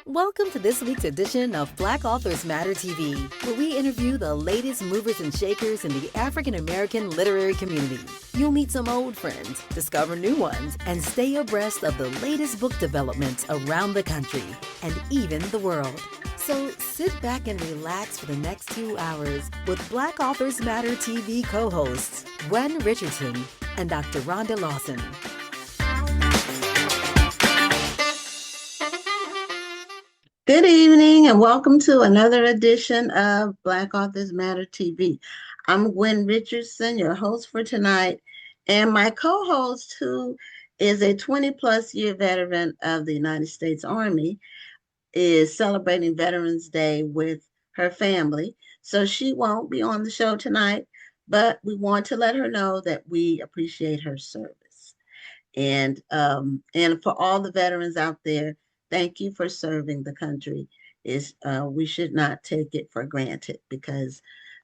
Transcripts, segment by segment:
Welcome to this week's edition of Black Authors Matter TV, where we interview the latest movers and shakers in the African American literary community. You'll meet some old friends, discover new ones, and stay abreast of the latest book developments around the country and even the world. So sit back and relax for the next 2 hours with Black Authors Matter TV co-hosts Gwen Richardson and Dr. Rhonda Lawson. Good evening and welcome to another edition of Black Authors Matter TV. I'm Gwen Richardson, your host for tonight, and my co-host, who is a 20-plus year veteran of the United States Army, is celebrating Veterans Day with her family. So she won't be on the show tonight, but we want to let her know that we appreciate her service. And for all the veterans out there, thank you for serving the country. We should not take it for granted because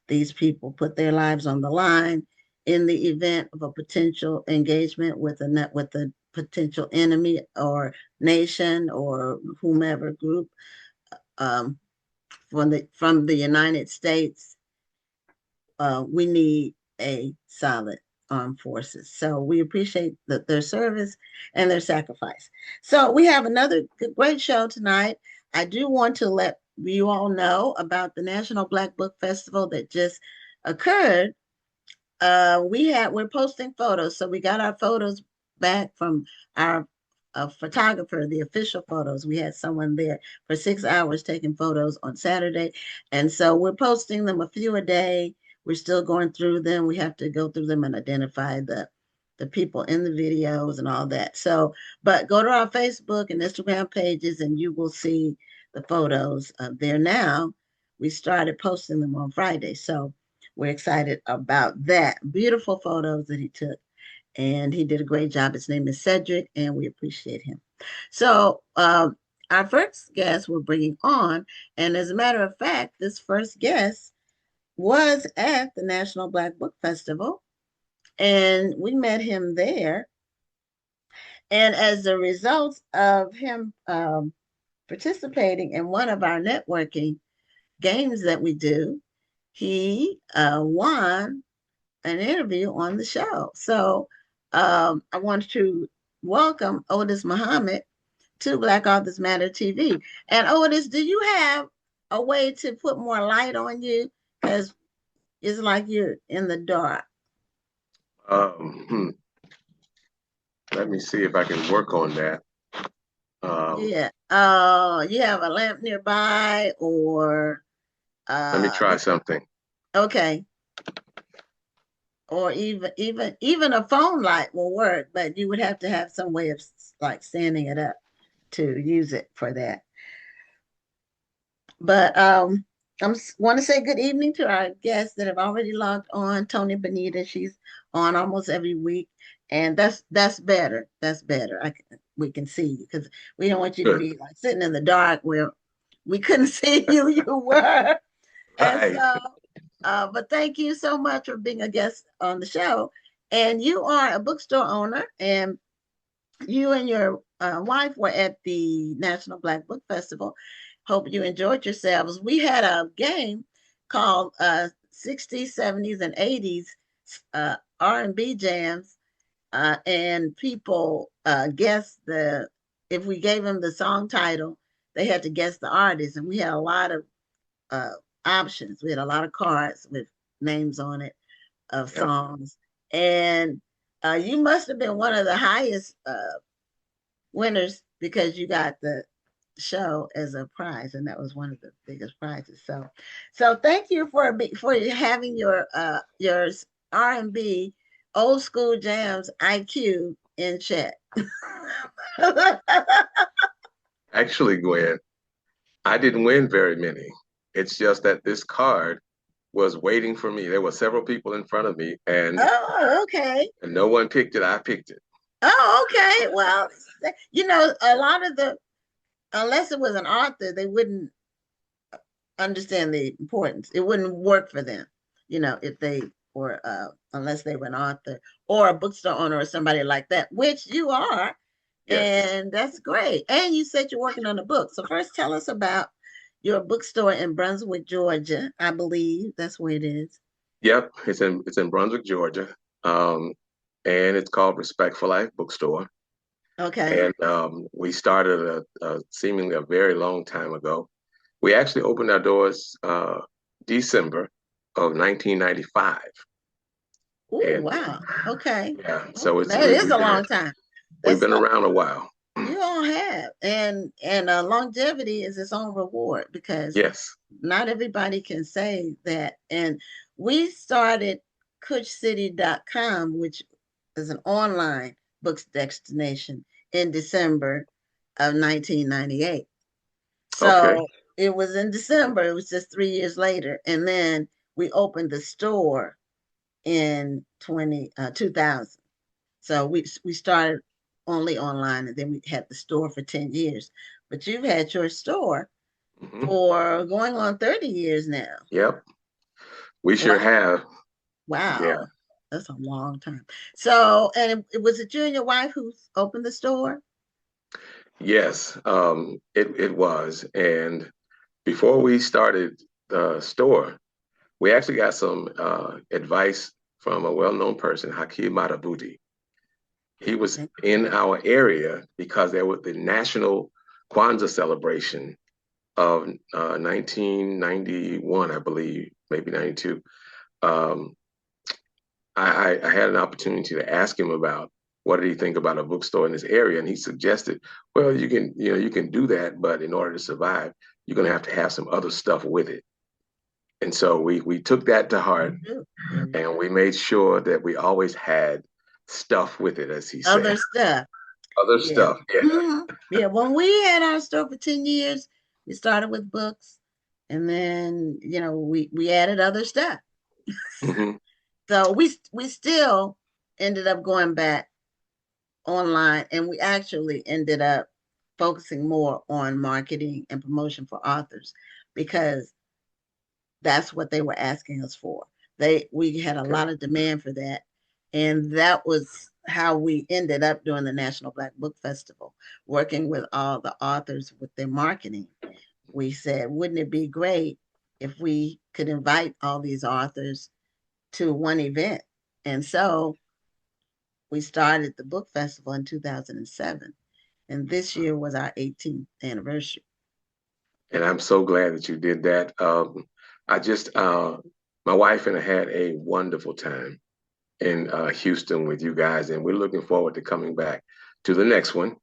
these people put their lives on the line in the event of a potential engagement with a potential enemy or nation or whomever group from the United States. We need a solid armed forces. So we appreciate their service and their sacrifice. So we have another great show tonight. I do want to let you all know about the National Black Book Festival that just occurred. We're posting photos. So we got our photos back from our photographer, the official photos. We had someone there for 6 hours taking photos on Saturday. And so we're posting them a few a day. We're still going through them. We have to go through them and identify the people in the videos and all that. So, but go to our Facebook and Instagram pages and you will see the photos there now. We started posting them on Friday. So we're excited about that. Beautiful photos that he took. And he did a great job. His name is Cedric, and we appreciate him. So our first guest we're bringing on, and as a matter of fact, this first guest was at the National Black Book Festival, and we met him there. And as a result of him participating in one of our networking games that we do, he won an interview on the show. So I want to welcome Odis Muhammad to Black Authors Matter TV. And Odis, do you have a way to put more light on you? Because it's like you're in the dark. Let me see if I can work on that. Yeah. You have a lamp nearby, or let me try something. Okay. Or even a phone light will work, but you would have to have some way of like standing it up to use it for that. But I want to say good evening to our guests that have already logged on. Tony Benita, she's on almost every week, and that's better. That's better. We can see you because we don't want you to be like sitting in the dark where we couldn't see you. You were, and so. But thank you so much for being a guest on the show. And you are a bookstore owner, and you and your wife were at the National Black Book Festival. Hope you enjoyed yourselves. We had a game called 60s, 70s, and 80s R&B jams, and people guessed if we gave them the song title, they had to guess the artist, and we had a lot of options. We had a lot of cards with names on it of songs. And you must have been one of the highest winners because you got the show as a prize, and that was one of the biggest prizes. So thank you for having your R&B old school jams IQ in check. Actually, Gwen, I didn't win very many. It's just that this card was waiting for me. There were several people in front of me, and okay. And no one picked it. I picked it. Oh, okay. Well, a lot of unless it was an author, they wouldn't understand the importance. It wouldn't work for them, if they were, unless they were an author or a bookstore owner or somebody like that, which you are. Yes. And that's great. And you said you're working on a book. So first tell us about your bookstore in Brunswick, Georgia. I believe that's where it is. Yep. It's in Brunswick, Georgia. Um, and it's called Respect for Life Bookstore. Okay. And we started seemingly a very long time ago. We actually opened our doors December of 1995. Oh, And wow. Okay. yeah, Oh, so that is a long time. we've That's been around a while. you all have. And longevity is its own reward because Yes. not everybody can say that. And we started CushCity.com, which is an online books destination, in December of 1998. Okay. So it was in December, it was just 3 years later. And then we opened the store in 2000. So we started only online and then we had the store for 10 years. But you've had your store Hmm. for going on 30 years now. Yep. We sure Wow. have. Yeah. Wow. That's a long time. So, and was it you and your wife who opened the store? Yes. It was. And before we started the store, we actually got some advice from a well-known person, Hakeem Matabuti. He was Okay. in our area because there was the National Kwanzaa celebration of 1991, I believe, maybe 92. Um, I had an opportunity to ask him about what did he think about a bookstore in this area, and he suggested, well, you can do that, but in order to survive, you're going to have some other stuff with it. And so we took that to heart, Mhm. and we made sure that we always had stuff with it, as he said. Other stuff. Other Yeah. stuff, yeah. Yeah. When we had our store for 10 years, we started with books and then, we added other stuff. Hmm. So we still ended up going back online and we actually ended up focusing more on marketing and promotion for authors because that's what they were asking us for. We had a Okay. lot of demand for that. And that was how we ended up doing the National Black Book Festival, working with all the authors with their marketing. We said, wouldn't it be great if we could invite all these authors to one event? And so we started the book festival in 2007. And this year was our 18th anniversary. And I'm so glad that you did that. I just, my wife and I had a wonderful time in Houston with you guys, and we're looking forward to coming back to the next one.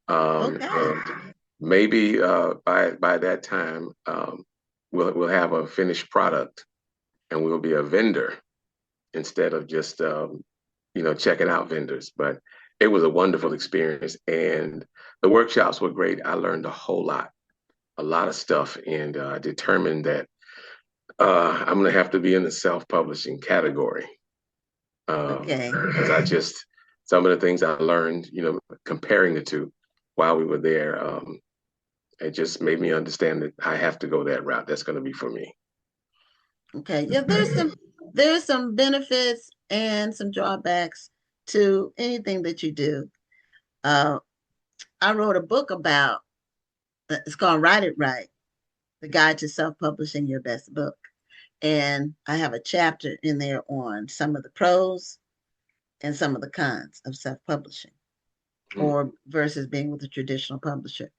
Okay. And maybe by that time, we'll have a finished product, and we'll be a vendor instead of just checking out vendors. But it was a wonderful experience, and the workshops were great. I learned a lot of stuff, and determined that I'm going to have to be in the self-publishing category Okay. because some of the things I learned, comparing the two while we were there, it just made me understand that I have to go that route. That's going to be for me. Okay. Yeah, there's some benefits and some drawbacks to anything that you do. Uh, I wrote a book about it's called Write It Right, the guide to self-publishing your best book. And I have a chapter in there on some of the pros and some of the cons of self-publishing Mm. or versus being with a traditional publisher.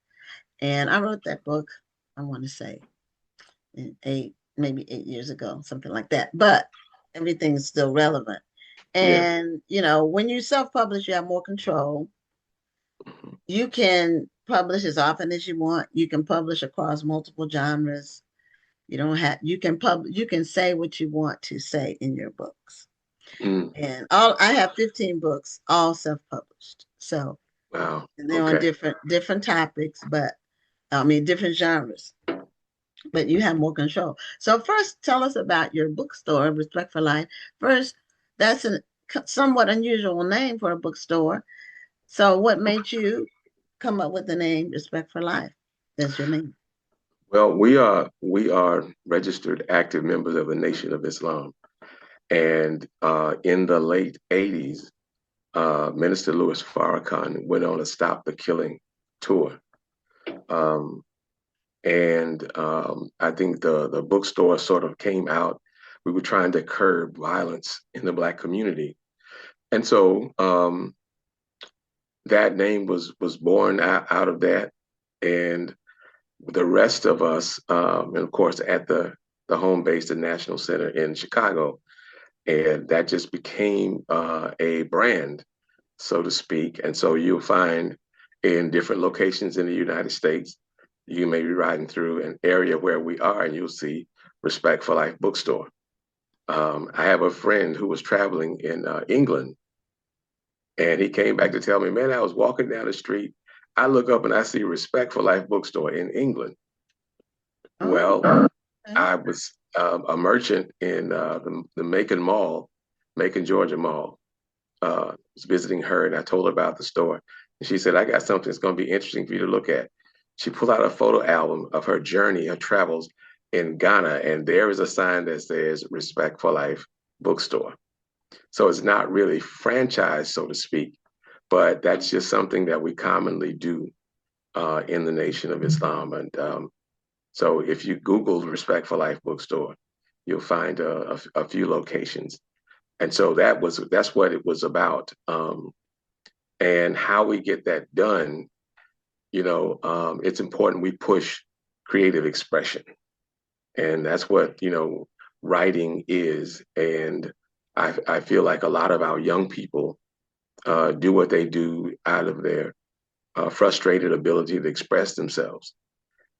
And I wrote that book, I want to say, maybe 8 years ago, something like that. But everything is still relevant. Yeah. And, when you self publish, you have more control. Mhm. You can publish as often as you want. You can publish across multiple genres. You can say what you want to say in your books. Mm. And I have 15 books, all self published. So, Wow. and they're on Okay. different topics, but I mean, different genres. But you have more control. So first, tell us about your bookstore, Respect for Life. First, that's a somewhat unusual name for a bookstore. So what made you come up with the name Respect for Life? That's your name. Well, we are registered active members of the Nation of Islam, and in the late '80s, Minister Louis Farrakhan went on a Stop the Killing tour. Um, and I think the bookstore sort of came out. We were trying to curb violence in the Black community. And so that name was born out of that. And the rest of us, and of course, at the home base, the National Center in Chicago, and that just became a brand, so to speak. And so you'll find in different locations in the United States, you may be riding through an area where we are, and you'll see Respect for Life bookstore. I have a friend who was traveling in England, and he came back to tell me, man, I was walking down the street. I look up and I see Respect for Life bookstore in England. Oh, Well, okay. I was a merchant in the Macon, Georgia Mall. Was visiting her, and I told her about the store. And she said, I got something that's going to be interesting for you to look at. She pulled out a photo album of her journey, her travels in Ghana, and there is a sign that says Respect for Life bookstore. So it's not really franchised, so to speak, but that's just something that we commonly do in the Nation of Islam. And so if you Google Respect for Life bookstore, you'll find a few locations. And so that's what it was about. And how we get that done, it's important we push creative expression. And that's what, writing is. And I feel like a lot of our young people do what they do out of their frustrated ability to express themselves.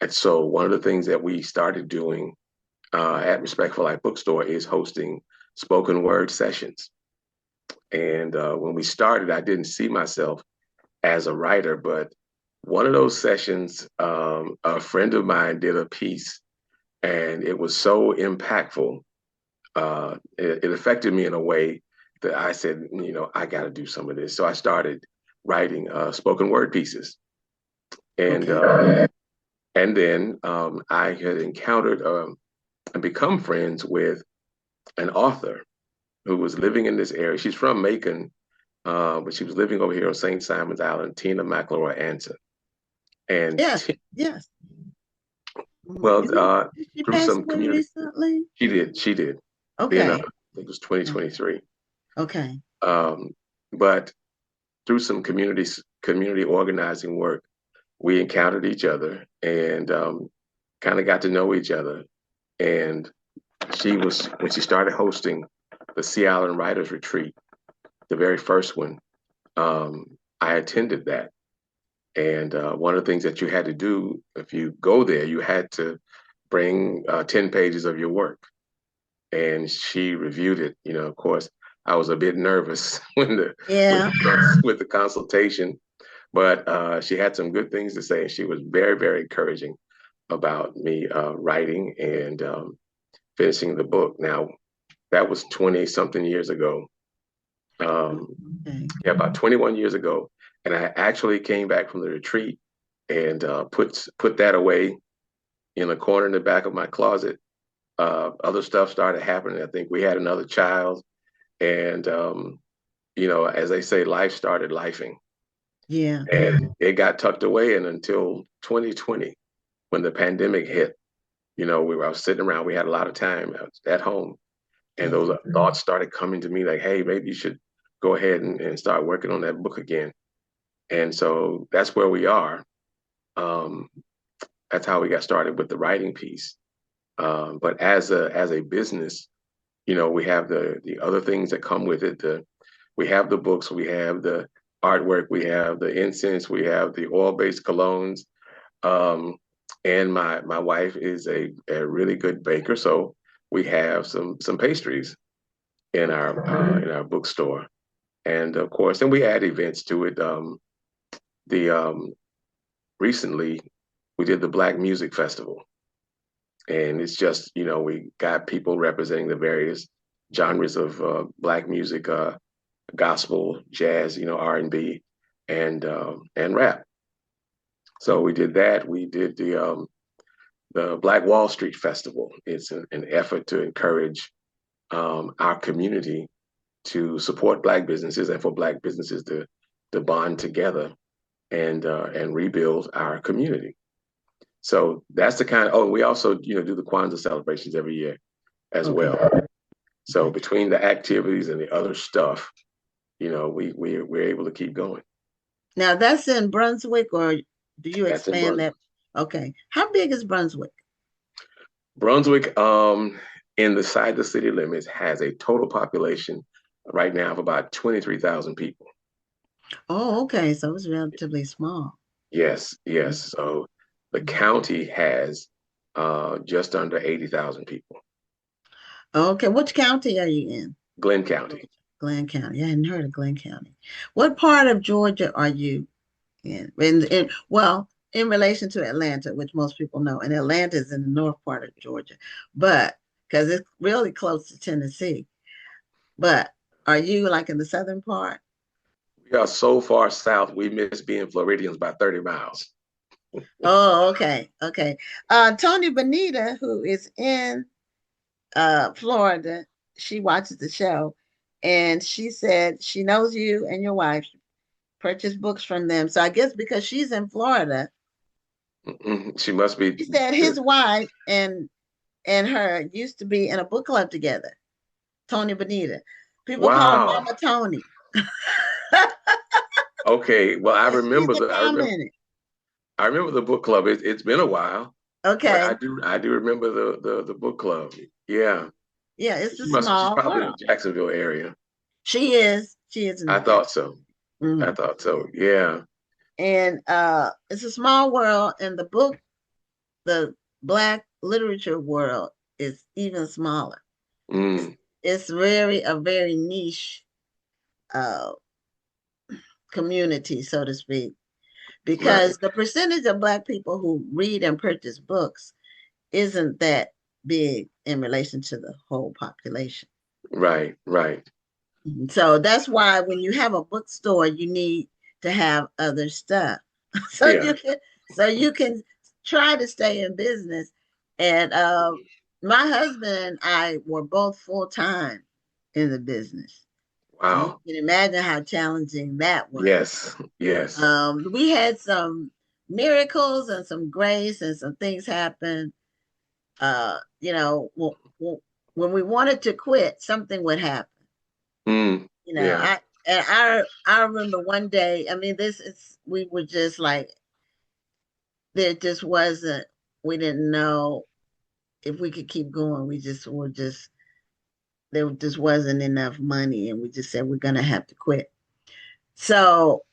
And so one of the things that we started doing at Respect for Life Bookstore is hosting spoken word sessions. And when we started, I didn't see myself as a writer, but one of those sessions, a friend of mine did a piece, and it was so impactful. It affected me in a way that I said, I got to do some of this. So I started writing spoken word pieces. And Okay. and then I had encountered and become friends with an author who was living in this area. She's from Macon, but she was living over here on St. Simon's Island, Tina McElroy Anson. And Yes, yes. well, Did she through pass some away community, recently? she did. In Okay. I think it was 2023. Okay. But through some community organizing work, we encountered each other and kind of got to know each other. And when she started hosting the Sea Island Writers Retreat, the very first one, I attended that. And one of the things that you had to do if you go there, you had to bring 10 pages of your work. And she reviewed it. Of course, I was a bit nervous Yeah. with the consultation, but she had some good things to say. She was very, very encouraging about me writing and finishing the book. Now, that was 20 something years ago. Okay. Yeah, about 21 years ago. And I actually came back from the retreat and put that away in a corner in the back of my closet. Other stuff started happening. I think we had another child. And, as they say, life started lifing. Yeah. And it got tucked away. And until 2020, when the pandemic hit, I was sitting around, we had a lot of time at home. And those thoughts started coming to me like, hey, maybe you should go ahead and start working on that book again. And so that's where we are. That's how we got started with the writing piece. But as a business, we have the other things that come with it. We have the books, we have the artwork, we have the incense, we have the oil-based colognes. And my wife is a really good baker, so we have some pastries in our bookstore. And of course, and we add events to it. Recently we did the Black Music Festival, and it's just we got people representing the various genres of Black music, gospel, jazz, R&B, and rap. So we did that. We did the Black Wall Street Festival. It's an effort to encourage our community to support Black businesses and for Black businesses to bond together and rebuild our community. So that's the kind of, oh, we also, do the Kwanzaa celebrations every year as well. So between the activities and the other stuff, we're able to keep going. Now that's in Brunswick, or do you expand that? Okay. How big is Brunswick? Brunswick, inside the city limits, has a total population right now of about 23,000 people. Oh, okay. So it's relatively small. Yes. So the county has just under 80,000 people. Okay. Which county are you in? Glenn County. Glenn County. I hadn't heard of Glenn County. What part of Georgia are you in? Well, in relation to Atlanta, which most people know, and Atlanta is in the north part of Georgia, but because it's really close to Tennessee. But are you like in the southern part? We are so far south, we miss being Floridians by 30 miles. Oh, okay. Tony Benita, who is in Florida, she watches the show, and she said she knows you and your wife purchased books from them. So I guess because she's in Florida, she must be. He said his wife and her used to be in a book club together. Tony Benita. People call her Mama Tony. Okay, well, I remember the book club. It's been a while. Okay, I do remember the book club. Yeah. Yeah, it's small. She's probably in the Jacksonville area. She is. In I thought so. Mm-hmm. I thought so. Yeah. And it's a small world, and the Black literature world is even smaller. It's a very niche community, so to speak, because the percentage of Black people who read and purchase books isn't that big in relation to the whole population. Right. So that's why when you have a bookstore, you need to have other stuff. You can try to stay in business. And my husband and I were both full-time in the business. Wow. So you can imagine how challenging that was. Yes. We had some miracles and some grace, and some things happened. When we wanted to quit, something would happen. I remember one day, I mean, we were just like, we didn't know if we could keep going. There just wasn't enough money, and we just said, we're going to have to quit. So,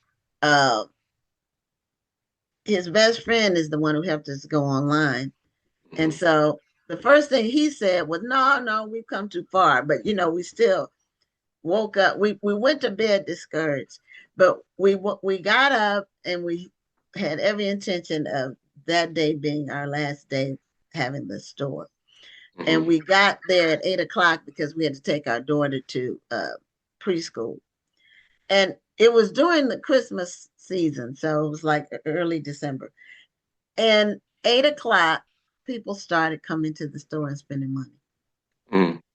his best friend is the one who helped us go online. And so the first thing he said was, no, we've come too far. But, we still woke up. We went to bed discouraged, but we got up, and we had every intention of that day being our last day having the store. And we got there at 8:00 because we had to take our daughter to preschool. And it was during the Christmas season. So it was like early December. And 8:00, people started coming to the store and spending money.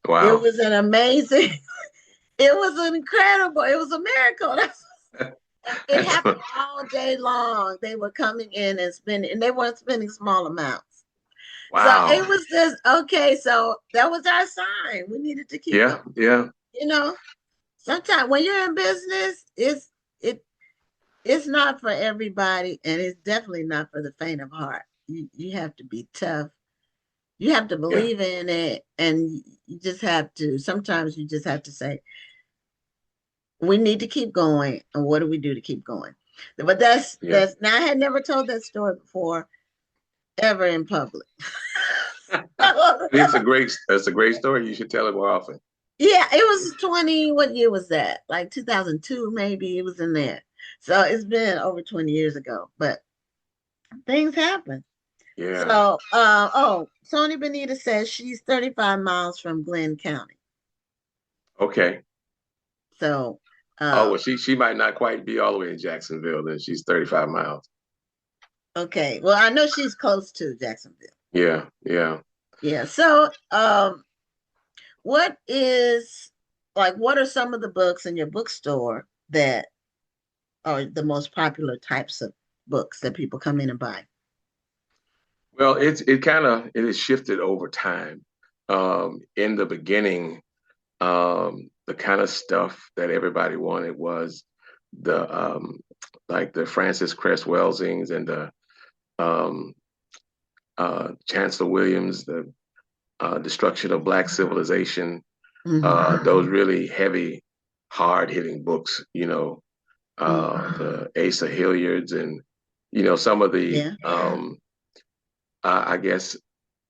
Wow. It was an amazing, it was incredible. It was a miracle. It happened all day long. They were coming in and spending, and they weren't spending small amounts. Wow. So it was just, okay, so that was our sign. We needed to keep going. Yeah. Sometimes when you're in business, it's not for everybody, and it's definitely not for the faint of heart. You have to be tough. You have to believe in it, and sometimes you just have to say, we need to keep going, and what do we do to keep going? But that's now, I had never told that story before, ever in public. It's a great story. You should tell it more often. Yeah, it was what year was that? Like 2002, maybe. It was in there. So it's been over 20 years ago, but things happen. Yeah. So, Tony Benita says she's 35 miles from Glenn County. Okay. So, well, she might not quite be all the way in Jacksonville, then she's 35 miles. Okay. Well, I know she's close to Jacksonville. Yeah. So, what is like what are some of the books in your bookstore that are the most popular types of books that people come in and buy? Well, it has shifted over time. In the beginning, the kind of stuff that everybody wanted was the like the Francis Cress Welsings and the um, Chancellor Williams, the Destruction of Black Civilization, Mm-hmm. those really heavy, hard-hitting books, Mm-hmm. the Asa Hilliards and, some of the, Yeah. I guess,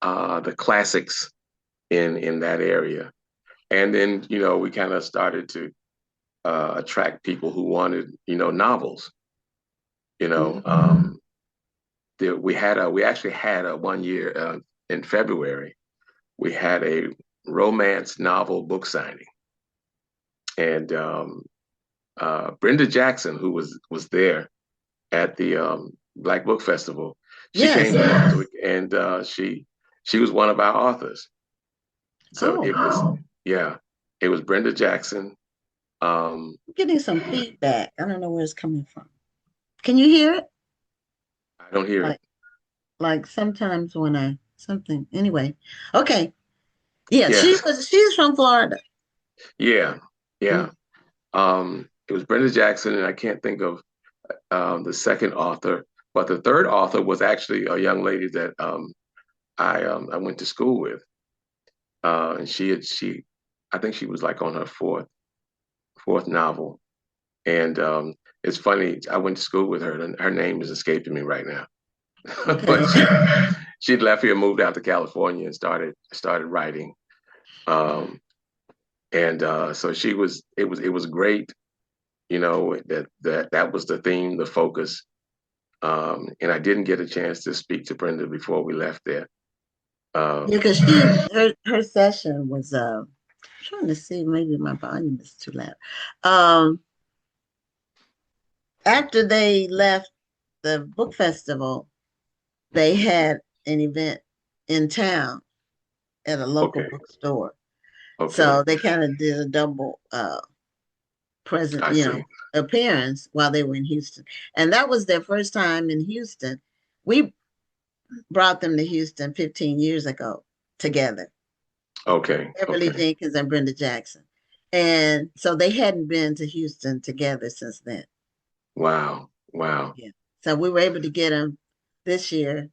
the classics in that area. And then, we kind of started to attract people who wanted, novels. You know, Mm-hmm. um, we actually had a one year in February, we had a romance novel book signing, and Brenda Jackson, who was there at the Black Book Festival, she came Yes. to Brunswick, and she was one of our authors. So Oh, it was, yeah, it was Brenda Jackson. I'm getting some feedback. I don't know where it's coming from. Can you hear it? I don't hear it. Like sometimes when I something anyway. Okay. Yeah, Yes, she's from Florida. yeah, Mm. yeah. It was Brenda Jackson, and I can't think of the second author, but the third author was actually a young lady that I went to school with, and I think she was like on her fourth novel, and it's funny. I went to school with her, and her name is escaping me right now. But Okay. she'd left here, moved out to California, and started writing. Um, and so she was. It was great. That was the theme, the focus. And I didn't get a chance to speak to Brenda before we left there. Yeah, Um, because her session was I'm trying to see, maybe my volume is too loud. Um After they left the book festival, they had an event in town at a local okay, bookstore. okay, So they kind of did a double present, I see. appearance while they were in Houston. And that was their first time in Houston. We brought them to Houston 15 years ago together, Okay, Beverly okay. Jenkins and Brenda Jackson. And so they hadn't been to Houston together since then. Wow, wow. Yeah. So we were able to get them this year.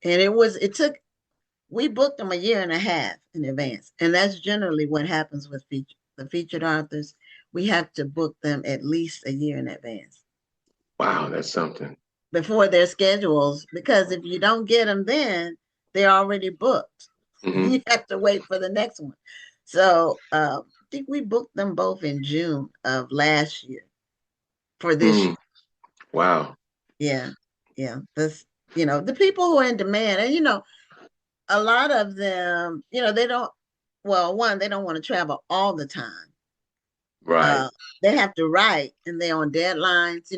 And it took, we booked them a year and a half in advance. And that's generally what happens with the featured authors. We have to book them at least a year in advance Wow, that's something. before their schedules, because if you don't get them then, they're already booked. Hmm. You have to wait for the next one. So I think we booked them both in June of last year for this year. Mm, wow. Yeah, yeah. This, the people who are in demand, and a lot of them, they don't. Well, one, they don't want to travel all the time. Right, Uh, they have to write, and they're on deadlines.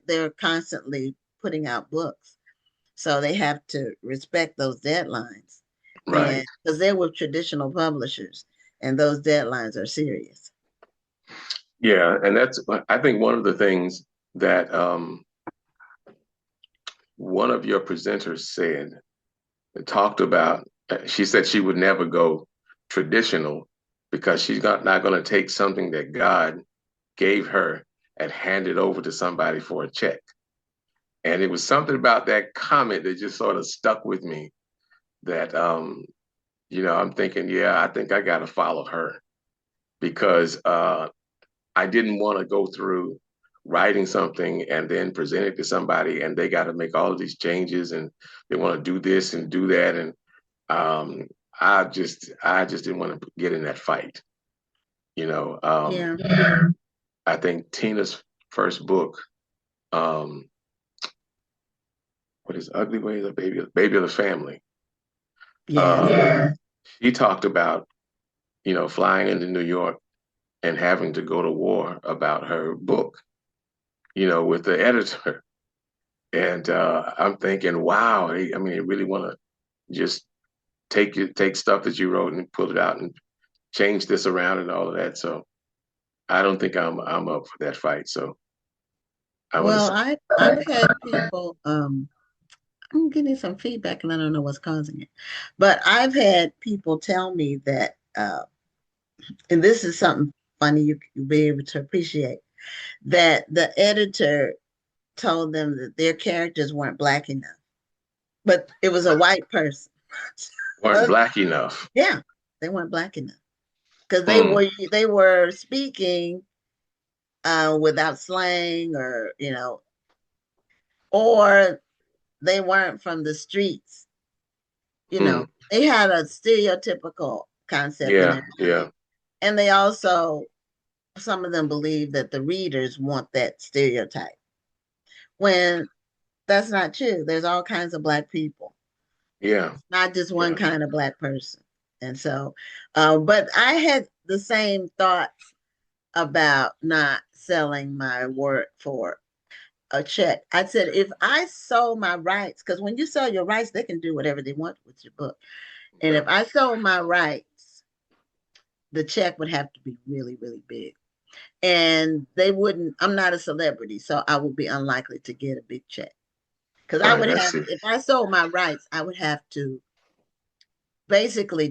They're constantly putting out books. So they have to respect those deadlines. right. And because they're with traditional publishers and those deadlines are serious. Yeah, and I think one of the things that one of your presenters said, talked about, she said she would never go traditional because she's not going to take something that God gave her and hand it over to somebody for a check. And it was something about that comment that just sort of stuck with me that, I'm thinking, yeah, I think I got to follow her because I didn't want to go through writing something and then present it to somebody and they got to make all of these changes and they want to do this and do that. And um, I just didn't want to get in that fight. You know, um, Yeah. I think Tina's first book, um, what is Ugly Ways of Baby of the Family? Yes. Uh, she talked about, flying into New York and having to go to war about her book, with the editor. And I'm thinking, wow, I mean, they really want to just take stuff that you wrote and pull it out and change this around and all of that. So I don't think I'm up for that fight. So I want to Well, say, I've had people I'm getting some feedback and I don't know what's causing it. But I've had people tell me that and this is something funny you'll be able to appreciate, that the editor told them that their characters weren't black enough. But it was a white person. weren't black enough. Yeah, they weren't black enough. Because Hmm. they were speaking without slang or they weren't from the streets. Hmm. They had a stereotypical concept and Yeah, everything. yeah, And they also, some of them believe that the readers want that stereotype when that's not true. There's all kinds of black people, yeah, not just one yeah. kind of black person. And so, but I had the same thoughts about not selling my work for a check. I said, if I sold my rights, because when you sell your rights, they can do whatever they want with your book. And Yeah. if I sold my rights, the check would have to be really, really big. And they wouldn't, I'm not a celebrity, so I would be unlikely to get a big check. Because I Right. would I have, see. if I sold my rights, I would have to basically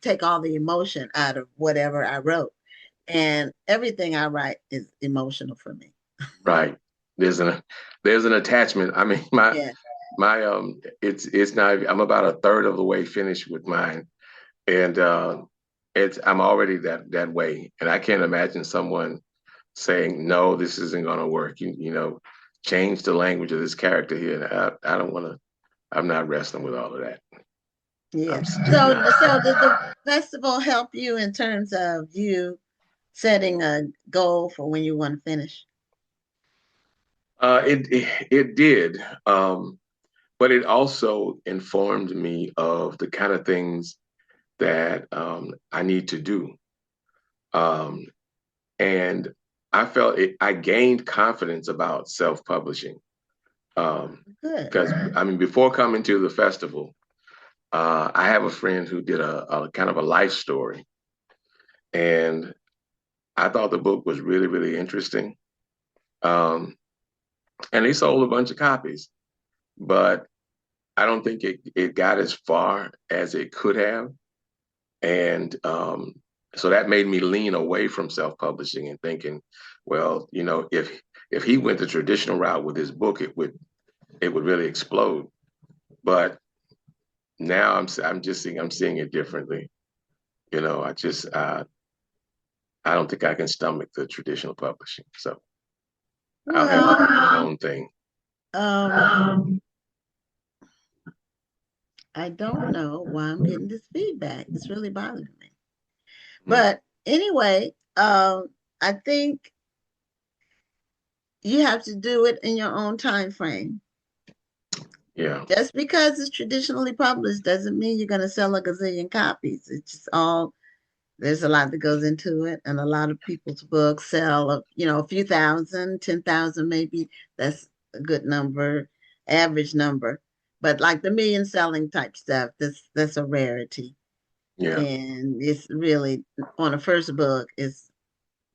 take all the emotion out of whatever I wrote. And everything I write is emotional for me. Right. There's an there's an attachment. I mean, Yeah. it's not. I'm about a third of the way finished with mine, and it's I'm already that way, and I can't imagine someone saying no, this isn't going to work. Change the language of this character here. And I don't want to. I'm not wrestling with all of that. Yeah. I'm just So, not. so did the festival help you in terms of you setting a goal for when you want to finish? It did, but it also informed me of the kind of things that I need to do. Um, and I felt it, I gained confidence about self-publishing. Good. Because I mean, before coming to the festival, I have a friend who did a kind of a life story, and I thought the book was really, really interesting. Um, and they sold a bunch of copies, but I don't think it got as far as it could have. And so that made me lean away from self-publishing and thinking, well, if he went the traditional route with his book, it would really explode. But now I'm seeing it differently. I don't think I can stomach the traditional publishing. So I'll have Well, my own thing. um, I don't know why I'm getting this feedback. It's really bothering me. Mm, But anyway, I think you have to do it in your own time frame. yeah, Just because it's traditionally published doesn't mean you're going to sell a gazillion copies. It's just all there's a lot that goes into it, and a lot of people's books sell, a few thousand, 10,000 maybe. That's a good number, average number. But like the million selling type stuff, that's a rarity. yeah. And it's really on a first book, it's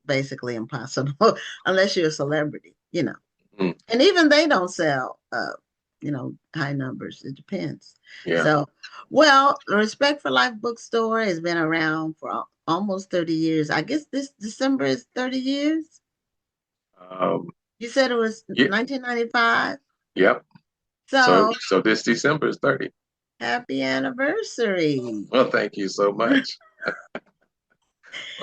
basically impossible unless you're a celebrity. Mm, And even they don't sell high numbers. It depends. yeah. So, well, the Respect for Life bookstore has been around for almost 30 years. I guess this December is 30 years. Um, You said it was yeah. 1995. Yep. So So, so this December is 30. happy anniversary. Well, thank you so much.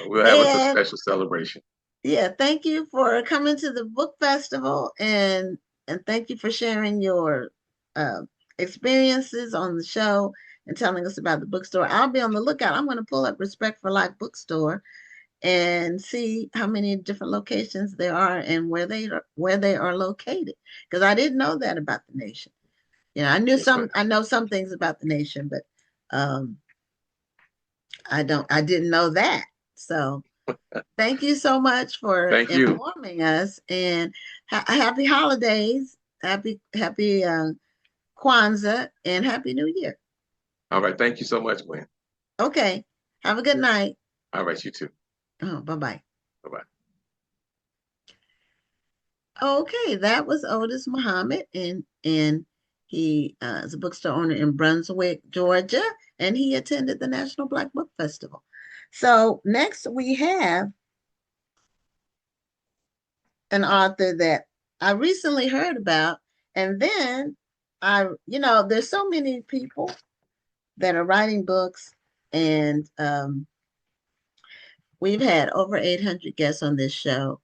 We'll have a And special celebration. yeah, thank you for coming to the book festival and thank you for sharing your uh, experiences on the show and telling us about the bookstore. I'll be on the lookout. I'm going to pull up Respect for Life bookstore and see how many different locations there are and where they are located because I didn't know that about the nation. Yes, ma'am. I know some things about the nation, but um, I didn't know that. So thank you so much for Thank you. informing us and happy holidays. Happy Kwanzaa and Happy New Year. All right. Thank you so much, Gwen. Okay. Have a good night. All right. You too. Oh, bye-bye. Bye-bye. Okay, that was Odis Muhammad, and he is a bookstore owner in Brunswick, Georgia, and he attended the National Black Book Festival. So next we have an author that I recently heard about, and then there's so many people that are writing books, and we've had over 800 guests on this show,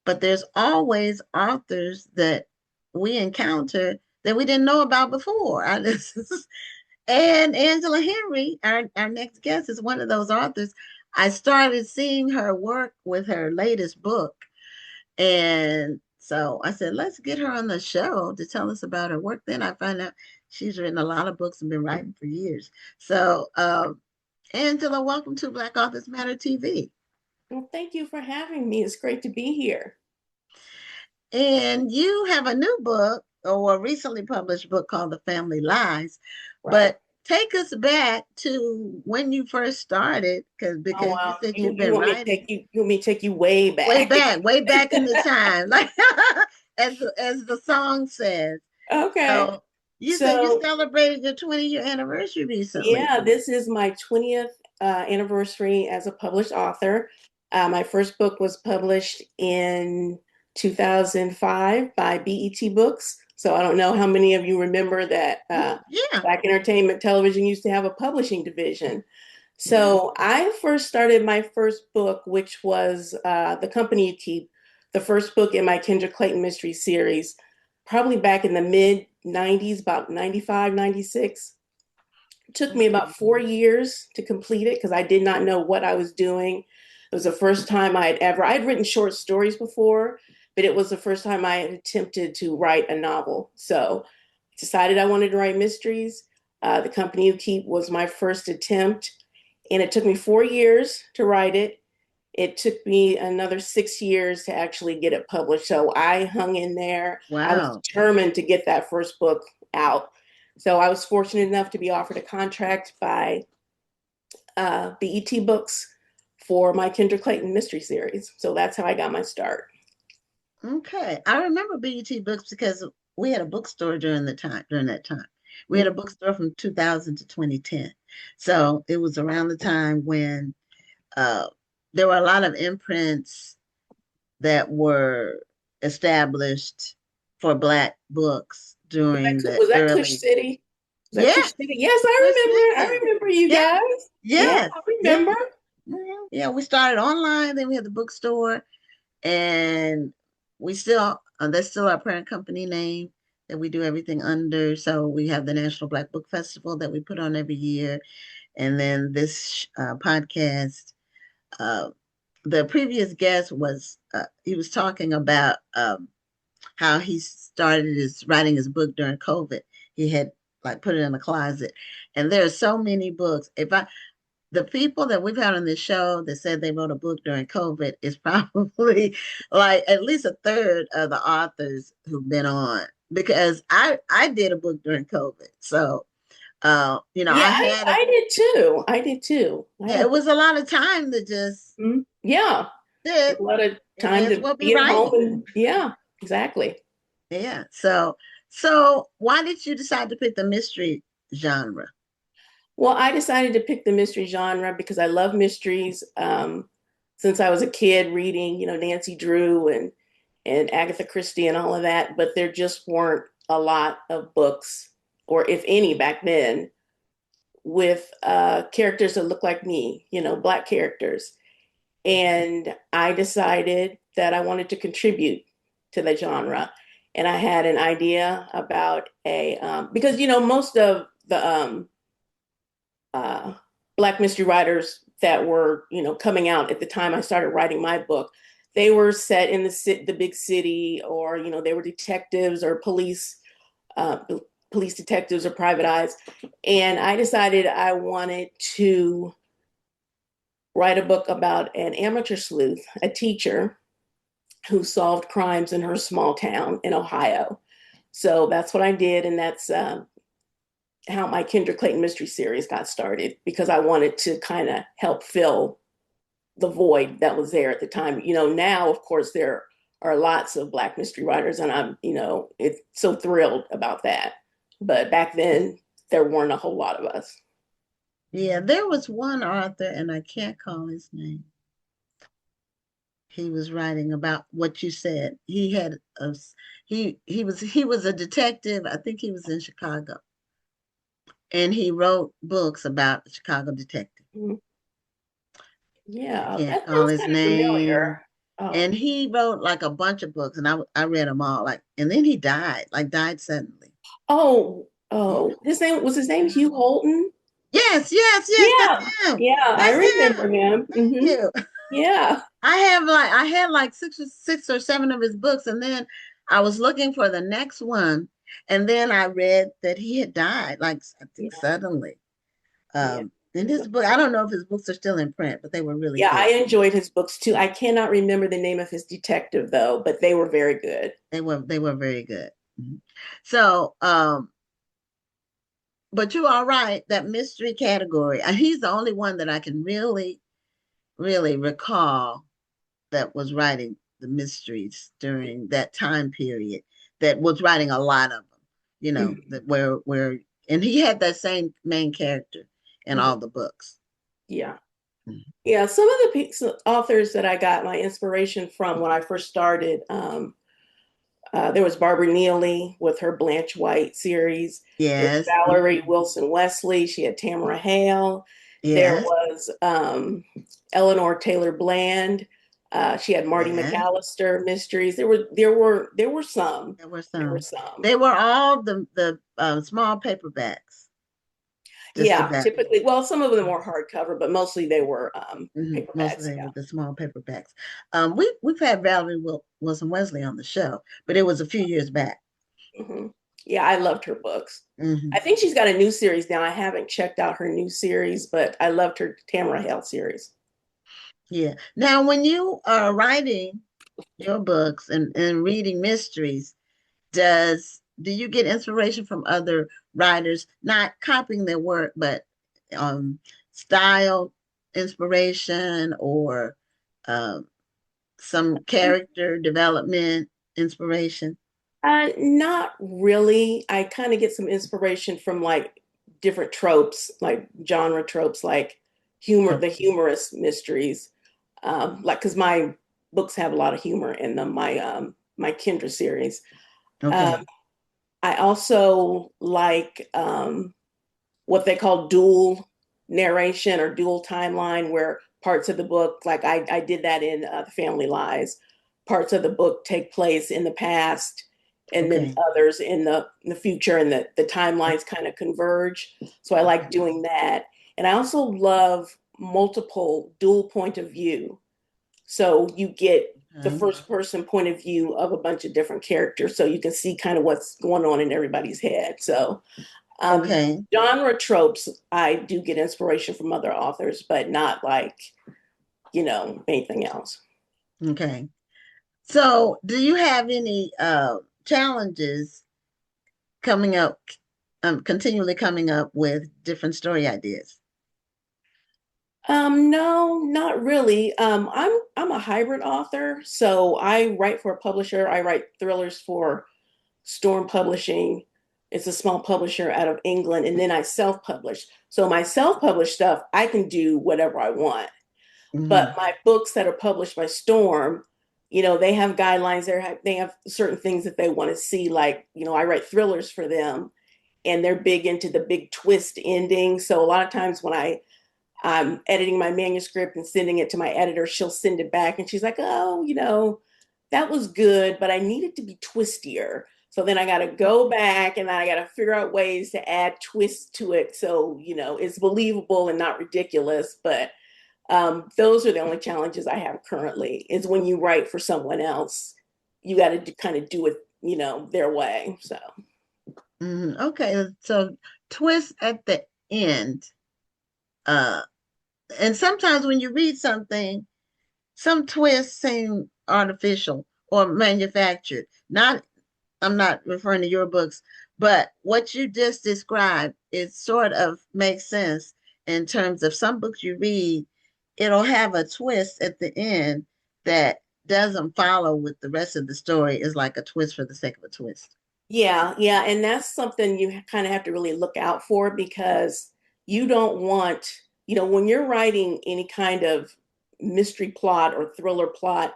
but there's always authors that we encounter that we didn't know about before. And Angela Henry, our next guest, is one of those authors. I started seeing her work with her latest book. And so I said, let's get her on the show to tell us about her work. Then I find out she's written a lot of books and been writing for years. So, Angela, welcome to Black Authors Matter TV. Well, thank you for having me. It's great to be here. And you have a new book, or a recently published book called The Family Lies. Right. But take us back to when you first started, because you said you've been writing. You want me to take you way back? Way back in the time, like as the song says. Okay. So you said you celebrated your 20-year anniversary recently. Yeah, this is my 20th anniversary as a published author. My first book was published in 2005 by BET Books. So I don't know how many of you remember that Black Entertainment Television used to have a publishing division. So I first started my first book, which was The Company You Keep, the first book in my Kendra Clayton mystery series, probably back in the mid 90s, about 95, 96. It took me about 4 years to complete it because I did not know what I was doing. It was the first time I'd written short stories before, but it was the first time I had attempted to write a novel. So I decided I wanted to write mysteries. The Company You Keep was my first attempt, and it took me 4 years to write it. It took me another 6 years to actually get it published. So I hung in there. Wow. I was determined to get that first book out. So I was fortunate enough to be offered a contract by BET Books for my Kendra Clayton mystery series. So that's how I got my start. Okay. I remember BET Books because we had a bookstore during that time. We had a bookstore from 2000 to 2010. So it was around the time when there were a lot of imprints that were established for Black books during was that early. Kush City? Yes. Yes, I remember you guys. Yes. Yeah, I remember. Yeah, we started online, then we had the bookstore, and we still, that's still our parent company name that we do everything under. So we have the National Black Book Festival that we put on every year. And then this podcast, the previous guest was, he was talking about how he started writing his book during COVID. He had like put it in a closet. And there are so many books. The people that we've had on this show that said they wrote a book during COVID is probably like at least a third of the authors who've been on, because I did a book during COVID. So, I did too. It was a lot of time to just, a lot of time to be at home. And, exactly. Yeah. So why did you decide to pick the mystery genre? Well, I decided to pick the mystery genre because I love mysteries. Since I was a kid reading, Nancy Drew and Agatha Christie and all of that, but there just weren't a lot of books, or if any back then, with characters that look like me, Black characters. And I decided that I wanted to contribute to the genre. And I had an idea about because, most of the Black mystery writers that were, coming out at the time I started writing my book, they were set in the big city, or, they were detectives or police detectives or private eyes. And I decided I wanted to write a book about an amateur sleuth, a teacher who solved crimes in her small town in Ohio. So that's what I did. And that's how my Kendra Clayton mystery series got started, because I wanted to kind of help fill the void that was there at the time. Now, of course, there are lots of Black mystery writers, and I'm, it's so thrilled about that. But back then, there weren't a whole lot of us. Yeah, there was one author, and I can't call his name. He was writing about what you said. He had a he was a detective. I think he was in Chicago, and he wrote books about the Chicago detective. Mhm. I Yeah, can't that call sounds his kind of name. familiar. Oh, And he wrote like a bunch of books, and I read them all. Like, and then he died, like died suddenly. oh, his name Hugh Holton? Yes, that's Yeah, him. yeah, I That's remember him. him. Thank you. Yeah, I had like six or seven of his books, and then I was looking for the next one, and then I read that he had died, like I think yeah, suddenly. yeah. And He's his a book, I don't know if his books are still in print, but they were really Yeah, I good. enjoyed his books too. I cannot remember the name of his detective though, but they were very good. They were very good. Mhm. So, but you are right, that mystery category. And he's the only one that I can really recall that was writing the mysteries during that time period, that was writing a lot of them, Mhm, that where and he had that same main character in mhm. all the books. Yeah. Mhm. Yeah, some of the authors that I got my inspiration from when I first started, there was Barbara Neely with her Blanche White series. There's Yes. Valerie Wilson Wesley. She had Tamara Hale. There Yes. was Eleanor Taylor Bland. She had Marty Yes. McAllister mysteries. There were some. There were There were some. some. They were all the small paperbacks, just Yeah, about. typically. Well, some of them were hardcover, but mostly they were Mostly paperbacks. they were the small paperbacks. We've had Wilson Wesley on the show, but it was a few years back. Hmm. Yeah, I loved her books. Hmm. I think she's got a new series now. I haven't checked out her new series, but I loved her Tamara Hale series. Yeah. Now, when you are writing your books and reading mysteries, do you get inspiration from other writers, not copying their work, but um, style inspiration or um, some character development inspiration? Not really. I kind of get some inspiration from like different tropes, like genre tropes, like the Okay. humorous mysteries. Like because my books have a lot of humor in them. My Kendra series. Um, Okay. I also like what they call dual narration or dual timeline, where parts of the book, like I did that in The Family Lies, parts of the book take place in the past and then Okay. others in the future, and the timelines kind of converge. So I like doing that. And I also love multiple dual point of view. So you get the Okay. first person point of view of a bunch of different characters, so you can see kind of what's going on in everybody's head. So um, Okay. genre tropes, I do get inspiration from other authors, but not like, anything else. Okay. So, do you have any challenges coming up, continually coming up with different story ideas? No, not really. I'm a hybrid author, so I write for a publisher. I write thrillers for Storm Publishing. It's a small publisher out of England, and then I self-publish. So my self-published stuff, I can do whatever I want. But Hmm. my books that are published by Storm, they have guidelines. They have certain things that they want to see. Like, I write thrillers for them, and they're big into the big twist ending. So a lot of times when I'm editing my manuscript and sending it to my editor, she'll send it back, and she's like, "Oh, that was good, but I need it to be twistier." So then I got to go back and I got to figure out ways to add twists to it so it's believable and not ridiculous. But those are the only challenges I have currently. Is when you write for someone else, you got to kind of do it, their way. So Okay, so twist at the end. Uh, and sometimes when you read something, some twists seem artificial or manufactured. Not, I'm not referring to your books, but what you just described, it sort of makes sense in terms of some books you read. it'll have a twist at the end that doesn't follow with the rest of the story. It's like a twist for the sake of a twist. Yeah, yeah, and that's something you kind of have to really look out for because you don't want, when you're writing any kind of mystery plot or thriller plot,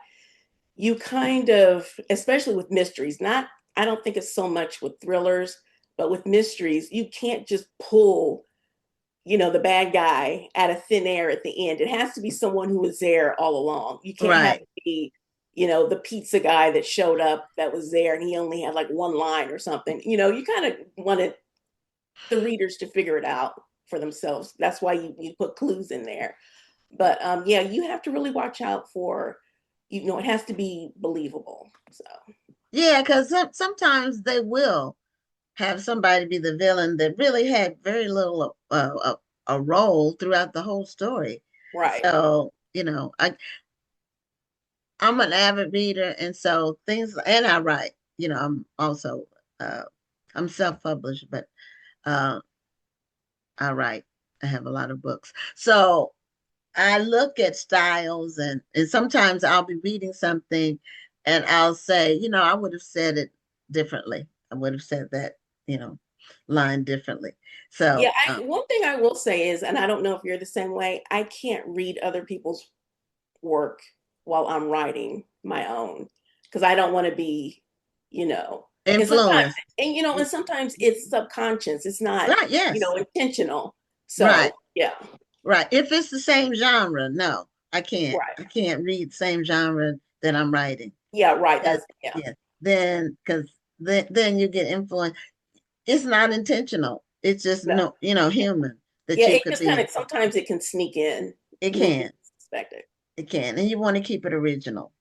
you kind of, especially with mysteries, not, I don't think it's so much with thrillers, but with mysteries, you can't just pull, the bad guy out of thin air at the end. It has to be someone who was there all along. You can't have Right. it be, the pizza guy that showed up that was there and he only had like one line or something. You kind of wanted the readers to figure it out for themselves. That's why you put clues in there. But yeah, you have to really watch out for, it has to be believable. So Yeah, because sometimes they will have somebody be the villain that really had very little a role throughout the whole story. right. So, I'm an avid reader, and so and I write. I'm also uh, I'm self-published, but uh, I write. I have a lot of books, so I look at styles, and sometimes I'll be reading something, and I'll say, I would have said it differently. I would have said that, you know, line differently. Yeah, So, one thing I will say is, and I don't know if you're the same way, I can't read other people's work while I'm writing my own because I don't want to be, you know, and sometimes, influence. and sometimes it's subconscious. It's not, Right, yes. intentional. Right. So yeah, Right. If it's the same genre, no, I can't. right. I can't read the same genre that I'm writing. Yeah, right. Because Yeah. yeah, because then you get influenced. It's not intentional. It's just No. no, human that Yeah, you it could just kind be. of sometimes it can sneak in It when you can. expect it. It can. And you want to keep it original.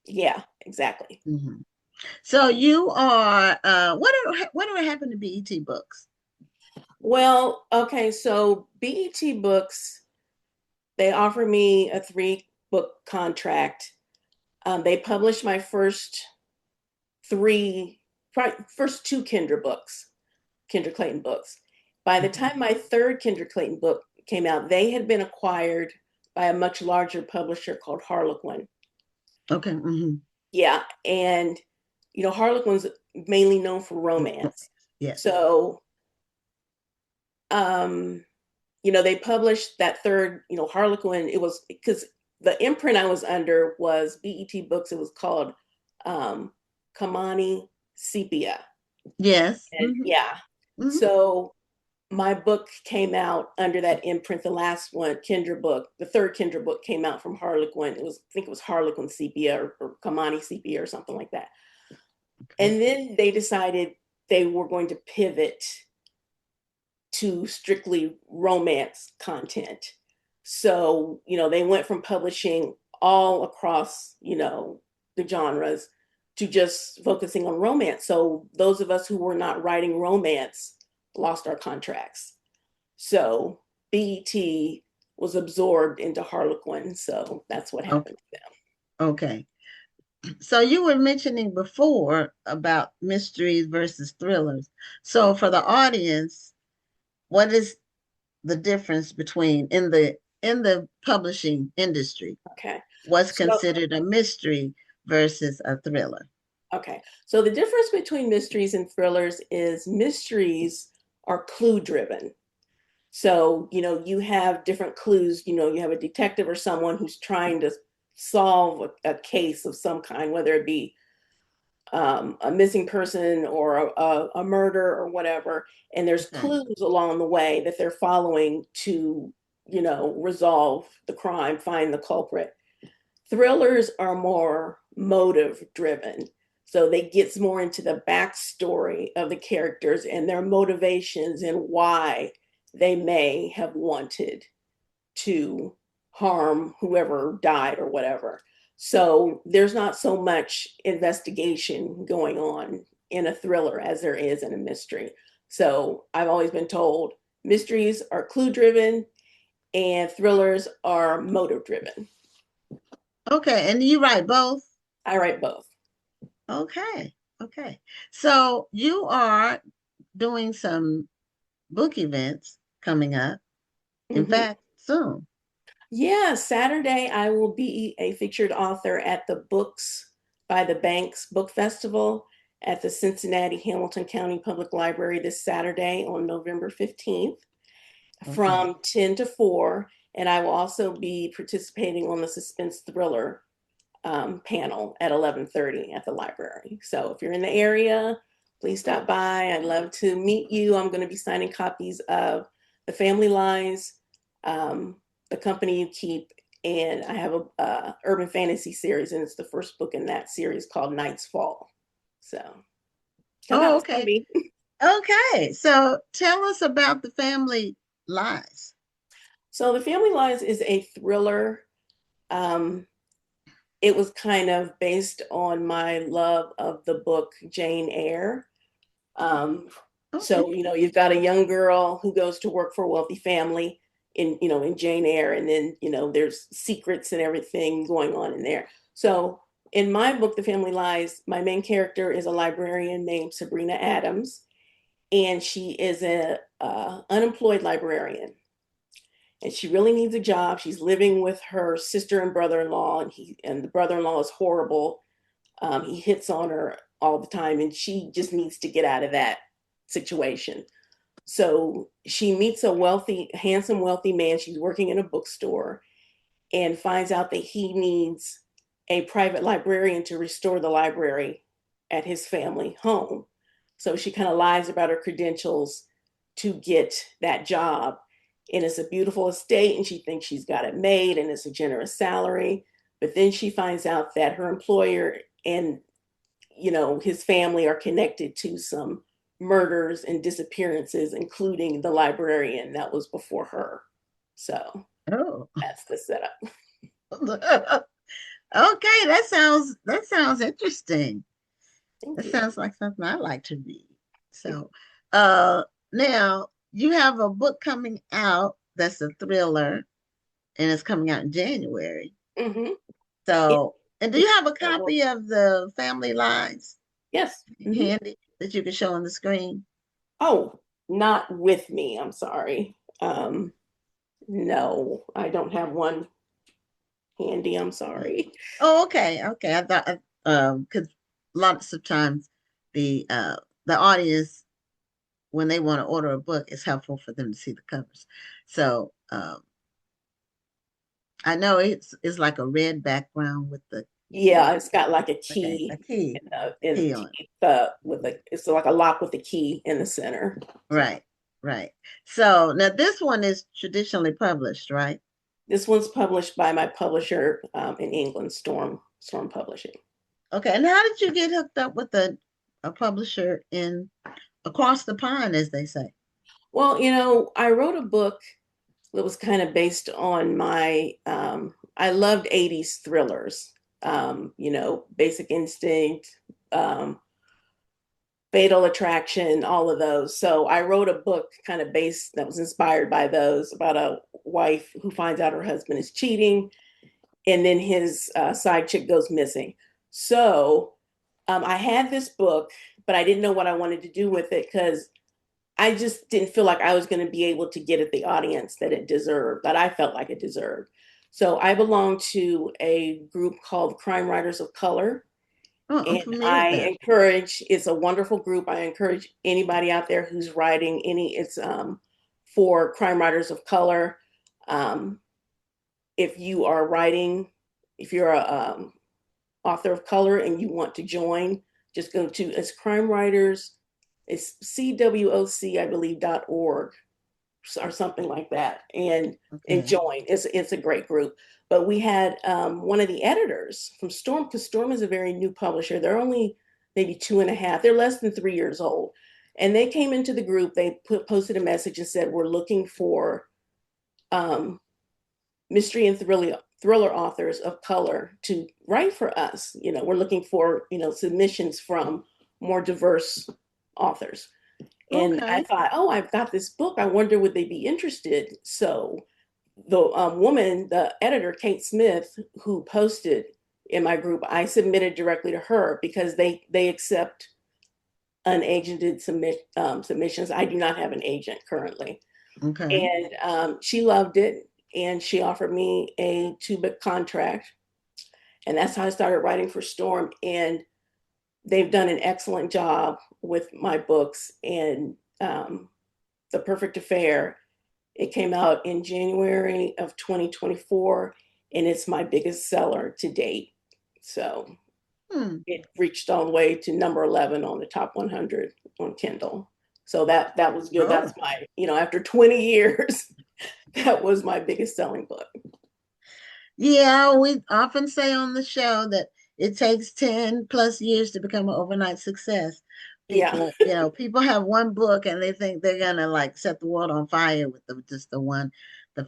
Yeah, exactly. Hmm. So you are whatever happened to BET books? Well, okay, so BET Books, they offered me a 3-book contract. They published my three, first two Kendra Clayton books. By the time my third Kendra Clayton book came out, they had been acquired by a much larger publisher called Harlequin. Okay. Hmm. Yeah, and Harlequin's mainly known for romance. Yes. So, um, they published that third, Harlequin. It was because the imprint I was under was BET Books. It was called Kamani Sepia. Yes. And Hmm. yeah, Hmm. so my book came out under that imprint. The last one, Kendra book, the third Kendra book came out from Harlequin. I think it was Harlequin Sepia or Kamani Sepia or something like that. Okay. And then they decided they were going to pivot to strictly romance content. So, they went from publishing all across, the genres to just focusing on romance. So those of us who were not writing romance lost our contracts. So BET was absorbed into Harlequin. So that's what happened to them. Okay. So you were mentioning before about mysteries versus thrillers. So for the audience, what is the difference between in the publishing industry? Okay. What's So considered a mystery versus a thriller? Okay. So the difference between mysteries and thrillers is mysteries are clue driven. So, you have different clues, you have a detective or someone who's trying to solve a case of some kind, whether it be a missing person or a murder or whatever. And there's Okay. clues along the way that they're following to, resolve the crime, find the culprit. Thrillers are more motive driven. So they gets more into the backstory of the characters and their motivations and why they may have wanted to harm whoever died or whatever. So there's not so much investigation going on in a thriller as there is in a mystery. So I've always been told mysteries are clue driven and thrillers are motive driven. Okay. And you write both? I write both. Okay. Okay. So you are doing some book events coming up, in Mhm. fact, soon. Yeah, Saturday I will be a featured author at the Books by the Banks Book Festival at the Cincinnati Hamilton County Public Library this Saturday on November 15th Okay. from 10 to 4. And I will also be participating on the suspense thriller panel at 11:30 at the library. So if you're in the area, please stop by. I'd love to meet you. I'm going to be signing copies of The Family Lies, um, The Company You Keep, and I have a urban fantasy series, and it's the first book in that series called Night's Fall. So come out Oh, and see okay. me. Okay. So tell us about The Family Lies. So The Family Lies is a thriller. Um, it was kind of based on my love of the book Jane Eyre. Um, Okay. so, you've got a young girl who goes to work for a wealthy family in Jane Eyre, and then, there's secrets and everything going on in there. So in my book, The Family Lies, my main character is a librarian named Sabrina Adams, and she is a unemployed librarian. And she really needs a job. She's living with her sister and brother-in-law, and the brother-in-law is horrible. He hits on her all the time, and she just needs to get out of that situation. So she meets a handsome, wealthy man. She's working in a bookstore and finds out that he needs a private librarian to restore the library at his family home. So she kind of lies about her credentials to get that job. And it's a beautiful estate, and she thinks she's got it made, and it's a generous salary. But then she finds out that her employer and his family are connected to some murders and disappearances, including the librarian that was before her. So Oh. that's the setup. Okay, that sounds interesting. Thank That you. sounds like something I like to read. So, uh, now you have a book coming out that's a thriller, and it's coming out in January. Mm-hmm. So, and do you have a Yeah. copy of the Family Lies Yes. Mm-hmm. handy that you can show on the screen? Oh, not with me. I'm sorry. No, I don't have one handy. I'm sorry. Oh, okay, okay. I thought, because lots of times the audience, when they want to order a book, it's helpful for them to see the covers. So, I know it's like a red background with the Yeah, it's got like a okay, a key key in the key on it. teeth with it's like a lock with a key in the center. So Right, right. So now this one is traditionally published, right? this one's published by my publisher in England, Storm Publishing. Okay, and how did you get hooked up with a publisher in across the pond, as they say? Well, I wrote a book that was kind of based on my I loved 80s thrillers. Basic Instinct, um, Fatal Attraction, all of those. So I wrote a book kind of based that was inspired by those about a wife who finds out her husband is cheating, and then his side chick goes missing. So I had this book, but I didn't know what I wanted to do with it because I just didn't feel like I was going to be able to get at the audience that it deserved, that I felt like it deserved. So I belong to a group called Crime Writers of Color. Oh, I'm And familiar with that. it's a wonderful group. I encourage anybody out there who's writing it's for crime writers of color. Um, if you are writing, if you're a author of color and you want to join, just go to it's crime writers, it's CWOC, I believe, .org or something like that, and Okay. join. It's a great group. But we had one of the editors from Storm, because Storm is a very new publisher. They're only maybe 2.5. They're less than 3 years old, and they came into the group. They posted a message and said, "We're looking for um, mystery and thriller authors of color to write for us. We're looking for submissions from more diverse authors." And I Okay. thought, oh, I've got this book. I wonder would they be interested? So the editor, Kate Smith, who posted in my group, I submitted directly to her because they accept unagented submissions. I do not have an agent currently. Okay. And she loved it. and she offered me a 2-book contract. And that's how I started writing for Storm. And they've done an excellent job with my books. And The Perfect Affair, it came out in January of 2024, and it's my biggest seller to date. So it reached all the way to number 11 on the top 100 on Kindle. So that was good. Oh. That's my, after 20 years, that was my biggest selling book. Yeah, we often say on the show that it takes 10 plus years to become an overnight success. People, people have one book and they think they're gonna like set the world on fire with just the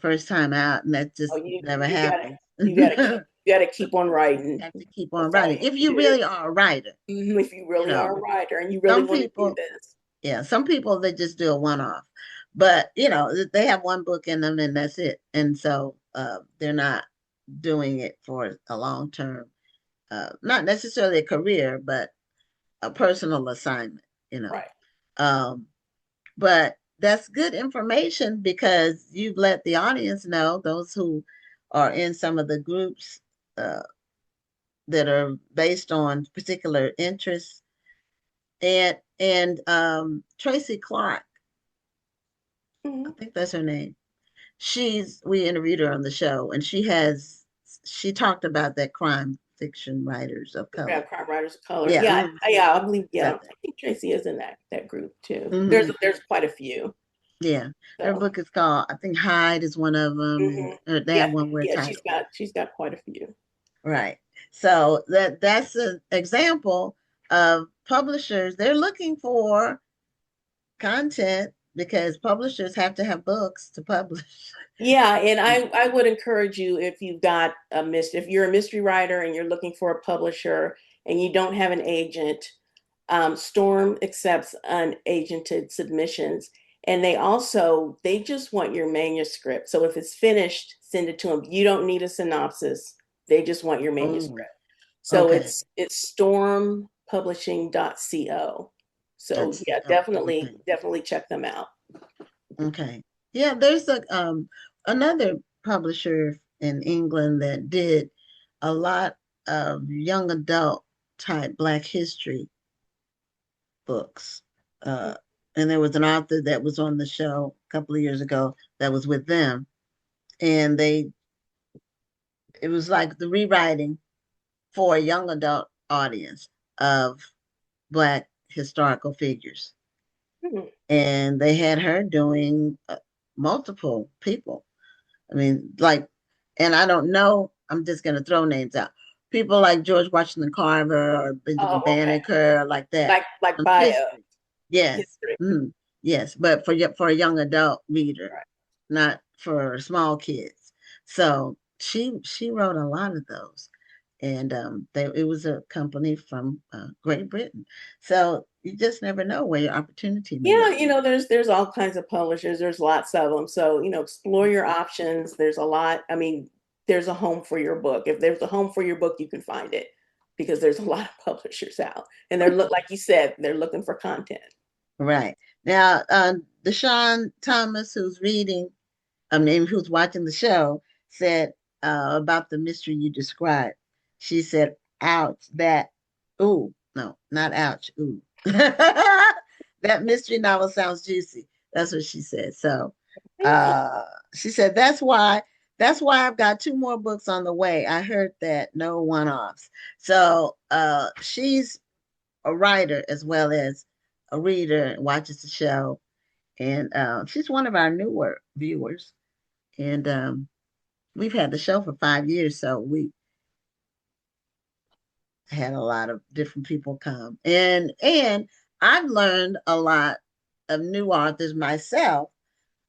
first time out, and that just never happens. You gotta keep on writing. You have to keep on writing if you really are a writer. If you really are a writer and you really want to do this. Yeah, some people they just do a one-off, but they have one book in them and that's it, and so they're not doing it for a long term, not necessarily a career, but a personal assignment, Right. But that's good information because you've let the audience know, those who are in some of the groups that are based on particular interests. And Tracy Clark, I think that's her name. We interviewed her on the show, and she talked about that crime fiction writers of color. Yeah, crime writers of color. Yeah, I believe. Yeah, I think Tracy is in that group too. There's quite a few. Yeah, her book is called, I think Hyde is one of them. And they have one word title. She's got quite a few. Right. So that's an example of publishers. They're looking for content because publishers have to have books to publish. Yeah, and I would encourage you, if if you're a mystery writer and you're looking for a publisher and you don't have an agent, Storm accepts unagented submissions, and they just want your manuscript. So if it's finished, send it to them. You don't need a synopsis. They just want your manuscript. So okay. it's stormpublishing.co. So yeah, definitely check them out. Okay. Yeah, there's another publisher in England that did a lot of young adult type Black history books. And there was an author that was on the show a couple of years ago that was with them. And it was like the rewriting for a young adult audience of Black historical figures. And they had her doing multiple people. I mean, and I don't know, I'm just going to throw names out. People like George Washington Carver or Benjamin Banneker, like that. Like bio. Yes. Yes, but for a young adult reader, right, not for small kids. So she wrote a lot of those. And it was a company from Great Britain. So you just never know where your opportunity may be. There's all kinds of publishers. There's lots of them. So, explore your options. There's a lot. I mean, there's a home for your book. If there's a home for your book, you can find it because there's a lot of publishers out. And like you said, they're looking for content. Right. Now, Deshaun Thomas, who's watching the show, said about the mystery you described. She said, ouch, ooh, no, not ouch, ooh. That mystery novel sounds juicy. That's what she said. So she said, that's why I've got 2 more books on the way. I heard that, no one-offs. So she's a writer as well as a reader and watches the show. And she's one of our newer viewers. And we've had the show for 5 years, so we had a lot of different people come. And I've learned a lot of new authors myself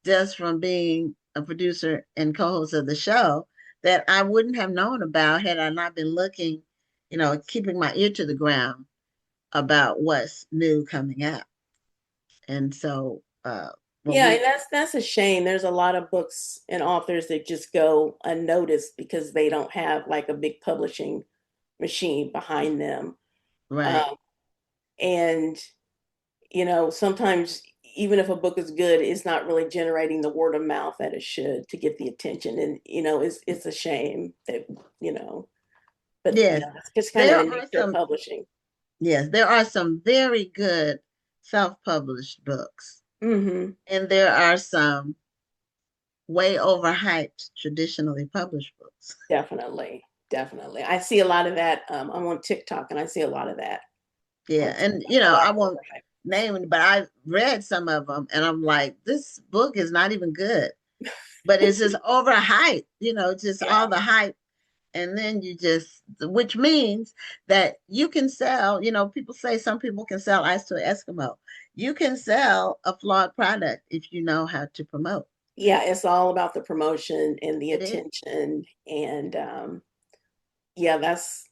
just from being a producer and co-host of the show that I wouldn't have known about had I not been looking, keeping my ear to the ground about what's new coming out. And so and that's a shame. There's a lot of books and authors that just go unnoticed because they don't have like a big publishing machine behind them. Right. And sometimes even if a book is good, it's not really generating the word of mouth that it should to get the attention. And, it's a shame that, but, Yes, it's just kind of there the are nature of some, publishing. yes, there are some very good self-published books, Hmm. and there are some way overhyped traditionally published books. Definitely. Definitely. I see a lot of that. I'm on TikTok and I see a lot of that Yeah, on and TikTok. A lot I of won't overhype. name it, but I read some of them, and I'm like, this book is not even good, but it's just overhyped, just all Yeah. the hype. And then which means that you can sell, people say some people can sell ice to an Eskimo. You can sell a flawed product if you know how to promote. Yeah, it's all about the promotion and the It is. attention. And yeah, that's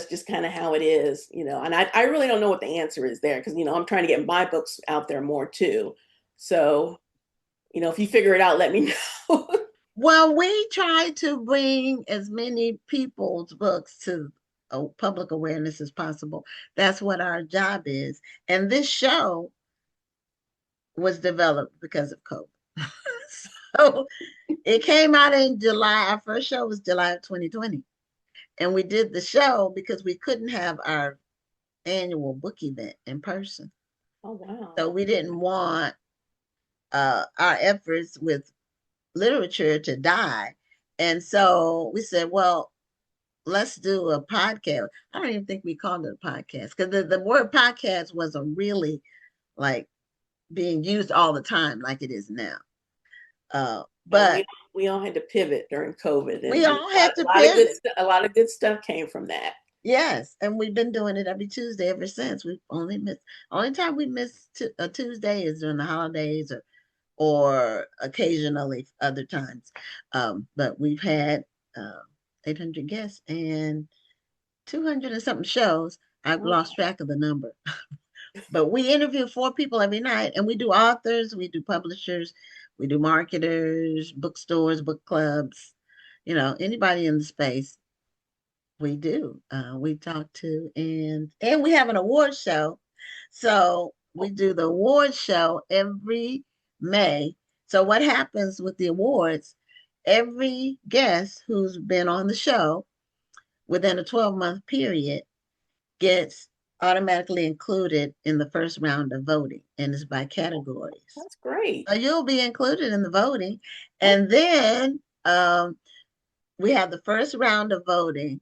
just kind of how it is, and I really don't know what the answer is there because, I'm trying to get my books out there more too. So, if you figure it out, let me know. Well, we try to bring as many people's books to public awareness as possible. That's what our job is. And this show was developed because of COVID. So it came out in July. Our first show was July of 2020. And we did the show because we couldn't have our annual book event in person. Oh, wow. So we didn't want our efforts with literature to die. And so we said, well, let's do a podcast. I don't even think we called it a podcast because the word podcast wasn't really like being used all the time like it is now. And we But we all had to pivot during COVID, we and all had to a lot of good pivot. a lot of good stuff came from that. Yes, and we've been doing it every Tuesday ever since. We've only time we miss a Tuesday is during the holidays or occasionally other times. But we've had 800 guests and 200 and something shows. I've Oh, lost track of the number. But we interview 4 people every night, and we do authors, we do publishers, we do marketers, bookstores, book clubs, anybody in the space. We do. We talk to, and we have an award show. So we do the award show every May. So what happens with the awards? Every guest who's been on the show within a 12-month period gets automatically included in the first round of voting, and it's by categories. that's great. So you'll be included in the voting, Oh, and then we have the first round of voting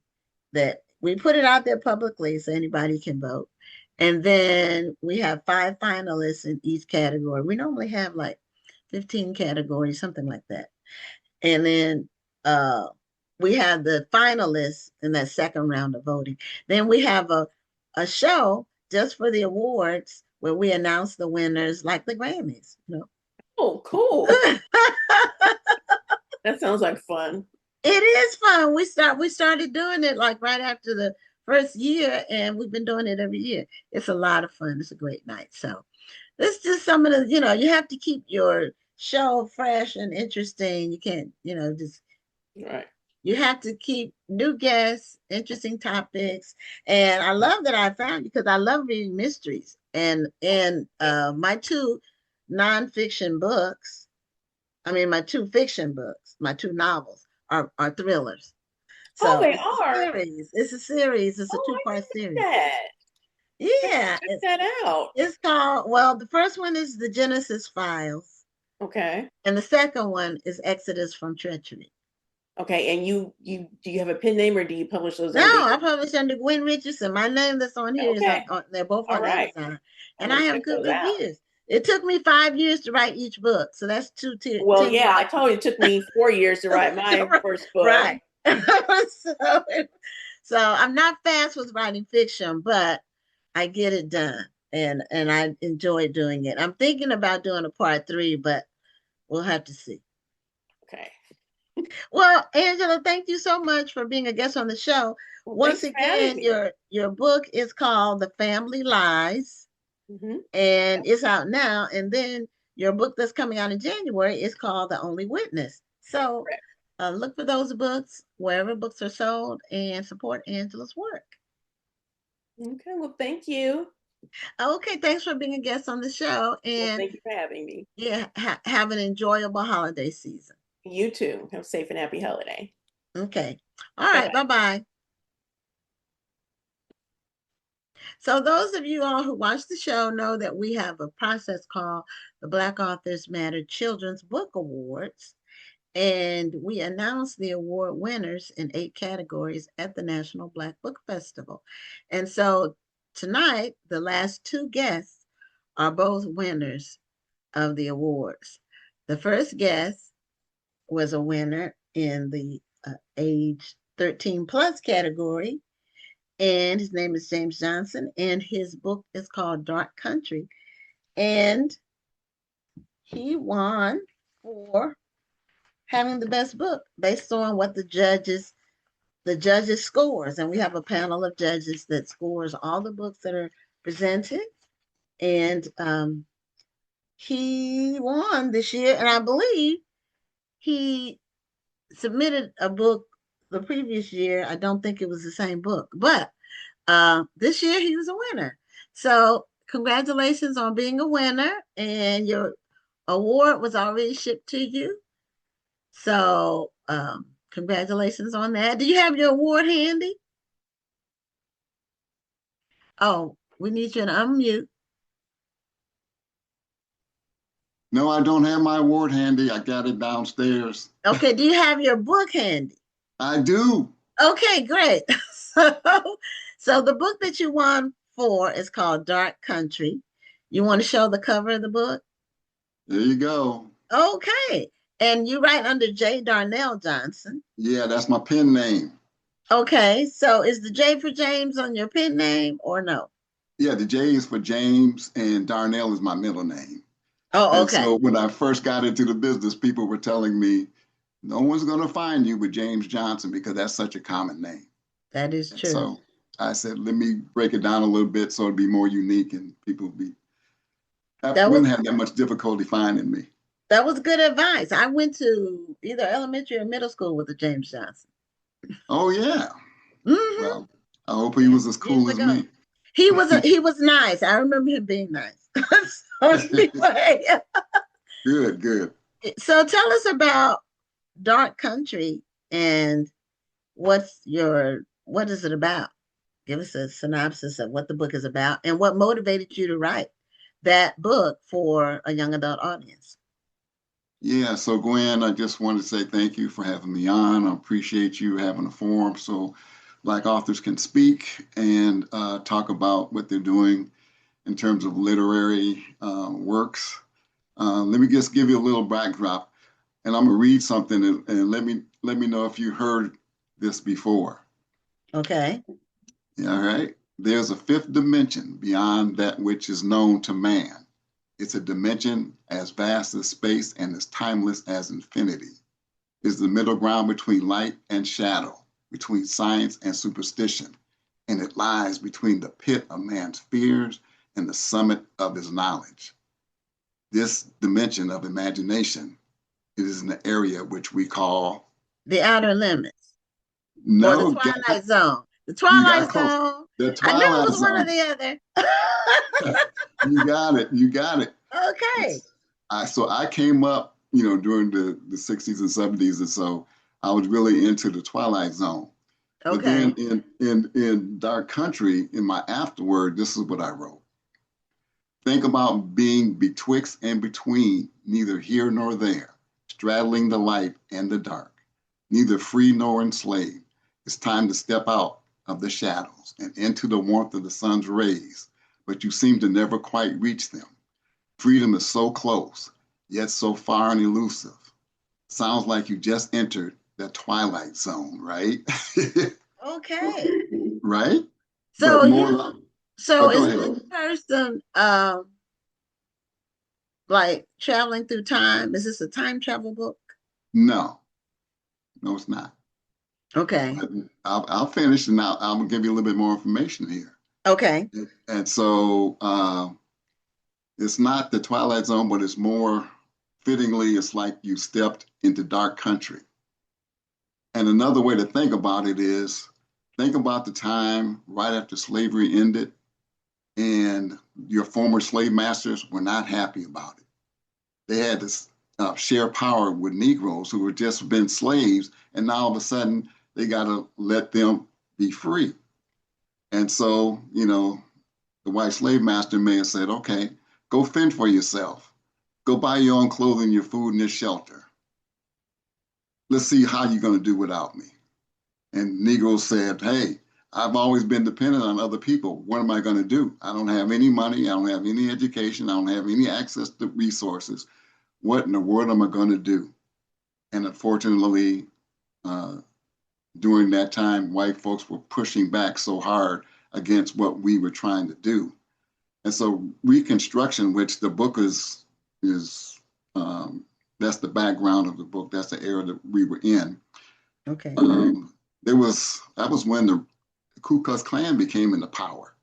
that we put it out there publicly so anybody can vote. And then we have 5 finalists in each category. We normally have like 15 categories, something like that. And then we have the finalists in that second round of voting. Then we have a show just for the awards where we announce the winners like the Grammys. oh, cool. That sounds like fun. It is fun. We started doing it like right after the first year, and we've been doing it every year. It's a lot of fun. It's a great night. So this just some of the, you have to keep your show fresh and interesting. You can't, just Right. you have to keep new guests, interesting topics. And I love that I found you because I love reading mysteries. And my 2 nonfiction books, my 2 fiction books, my 2 novels are thrillers. Oh, So they it's a are. series. It's a series. It's a Oh, I 2-part didn't series. know that. Yeah, Check that out. it's called, well, the first one is the Genesis Files, Okay. and the second one is Exodus from Treachery. Okay. And do you have a pen name or do you publish those No, under? I published under Gwen Richardson. My name that's on here is Okay. they're both All on right. Amazon, I'm and I gonna have check good those out. reviews. It took me 5 years to write each book, so that's Well, 10 yeah, years. I told you it took me 4 years to write my first book. Right. so, so I'm not fast with writing fiction, but I get it done, and I enjoy doing it. I'm thinking about doing a part 3, but we'll have to see. Okay. Well, Angela, thank you so much for being a guest on the show. Well, Once thanks for having again, me. your book is called The Family Lies, Mhm. and it's out now. And then your book that's coming out in January is called The Only Witness. So Correct. look for those books wherever books are sold and support Angela's work. Okay. Well, thank you. Okay, thanks for being a guest on the show. Well, And thank you for having me. yeah, have an enjoyable holiday season. You too. Have a safe and happy holiday. Okay. All Bye right. bye. Bye-bye. So those of you all who watch the show know that we have a process called the Black Authors Matter Children's Book Awards. And we announced the award winners in 8 categories at the National Black Book Festival. And so tonight, the last 2 guests are both winners of the awards. The first guest was a winner in the age 13 plus category, and his name is James Johnson, and his book is called Dark Country. And he won for having the best book based on what the judges scores. And we have a panel of judges that scores all the books that are presented. And he won this year, and I believe he submitted a book the previous year. I don't think it was the same book, but this year he was a winner. So congratulations on being a winner, and your award was already shipped to you. So congratulations on that. Do you have your award handy? Oh, we need you to unmute. No, I don't have my award handy. I got it downstairs. Okay, do you have your book handy? I do. Okay, great. So the book that you won for is called Dark Country. You want to show the cover of the book? There you go. Okay. And you write under J. Darnell Johnson. Yeah, that's my pen name. Okay, so is the J for James on your pen name or no? Yeah, the J is for James, and Darnell is my middle name. Oh, And okay. so when I first got into the business, people were telling me, no one's going to find you with James Johnson because that's such a common name. That is And true. so I said, let me break it down a little bit so it'd be more unique and people wouldn't have that much difficulty finding me. That was good advice. I went to either elementary or middle school with the James Johnson. Oh, yeah. Mm-hmm. Well, I hope he was as cool as me. He was nice. I remember him being nice. So anyway. Good. So tell us about Dark Country and what is it about? Give us a synopsis of what the book is about and what motivated you to write that book for a young adult audience. Yeah, so Gwen, I just wanted to say thank you for having me on. I appreciate you having a forum so Black authors can speak and talk about what they're doing in terms of literary works. Let me just give you a little backdrop, and I'm gonna read something and let me know if you heard this before. Okay. All right. There's a 5th dimension beyond that which is known to man. It's a dimension as vast as space and as timeless as infinity. It's the middle ground between light and shadow, between science and superstition, and it lies between the pit of man's fears and the summit of his knowledge. This dimension of imagination is an area which we call the outer limits. No, or the Twilight Zone. The Twilight Zone. The Twilight I knew it was Zone. one or the other. You got it. Okay. So I came up, during the 60s and 70s, and so I was really into the Twilight Zone. Okay. But then in Dark Country, in my afterword, this is what I wrote. Think about being betwixt and between, neither here nor there, straddling the light and the dark, neither free nor enslaved. It's time to step out of the shadows and into the warmth of the sun's rays, but you seem to never quite reach them. Freedom is so close, yet so far and elusive. Sounds like you just entered the Twilight Zone, right? Okay. Right? So go is ahead. this person like traveling through time? Is this a time travel book? No, it's not. Okay. But I'll finish and I'm gonna give you a little bit more information here. Okay. And so it's not the Twilight Zone, but it's more fittingly, it's like you stepped into Dark Country. And another way to think about it is, think about the time right after slavery ended and your former slave masters were not happy about it. They had to share power with Negroes who were just been slaves, and now all of a sudden they got to let them be free. And so, the white slave master may have said, okay, go fend for yourself. Go buy your own clothing, your food, and your shelter. Let's see how you're going to do without me. And Negroes said, hey, I've always been dependent on other people. What am I going to do? I don't have any money. I don't have any education. I don't have any access to resources. What in the world am I going to do? And unfortunately, during that time, white folks were pushing back so hard against what we were trying to do. And so Reconstruction, which the book is that's the background of the book. That's the era that we were in. Okay. That was when the Ku Klux Klan became into power.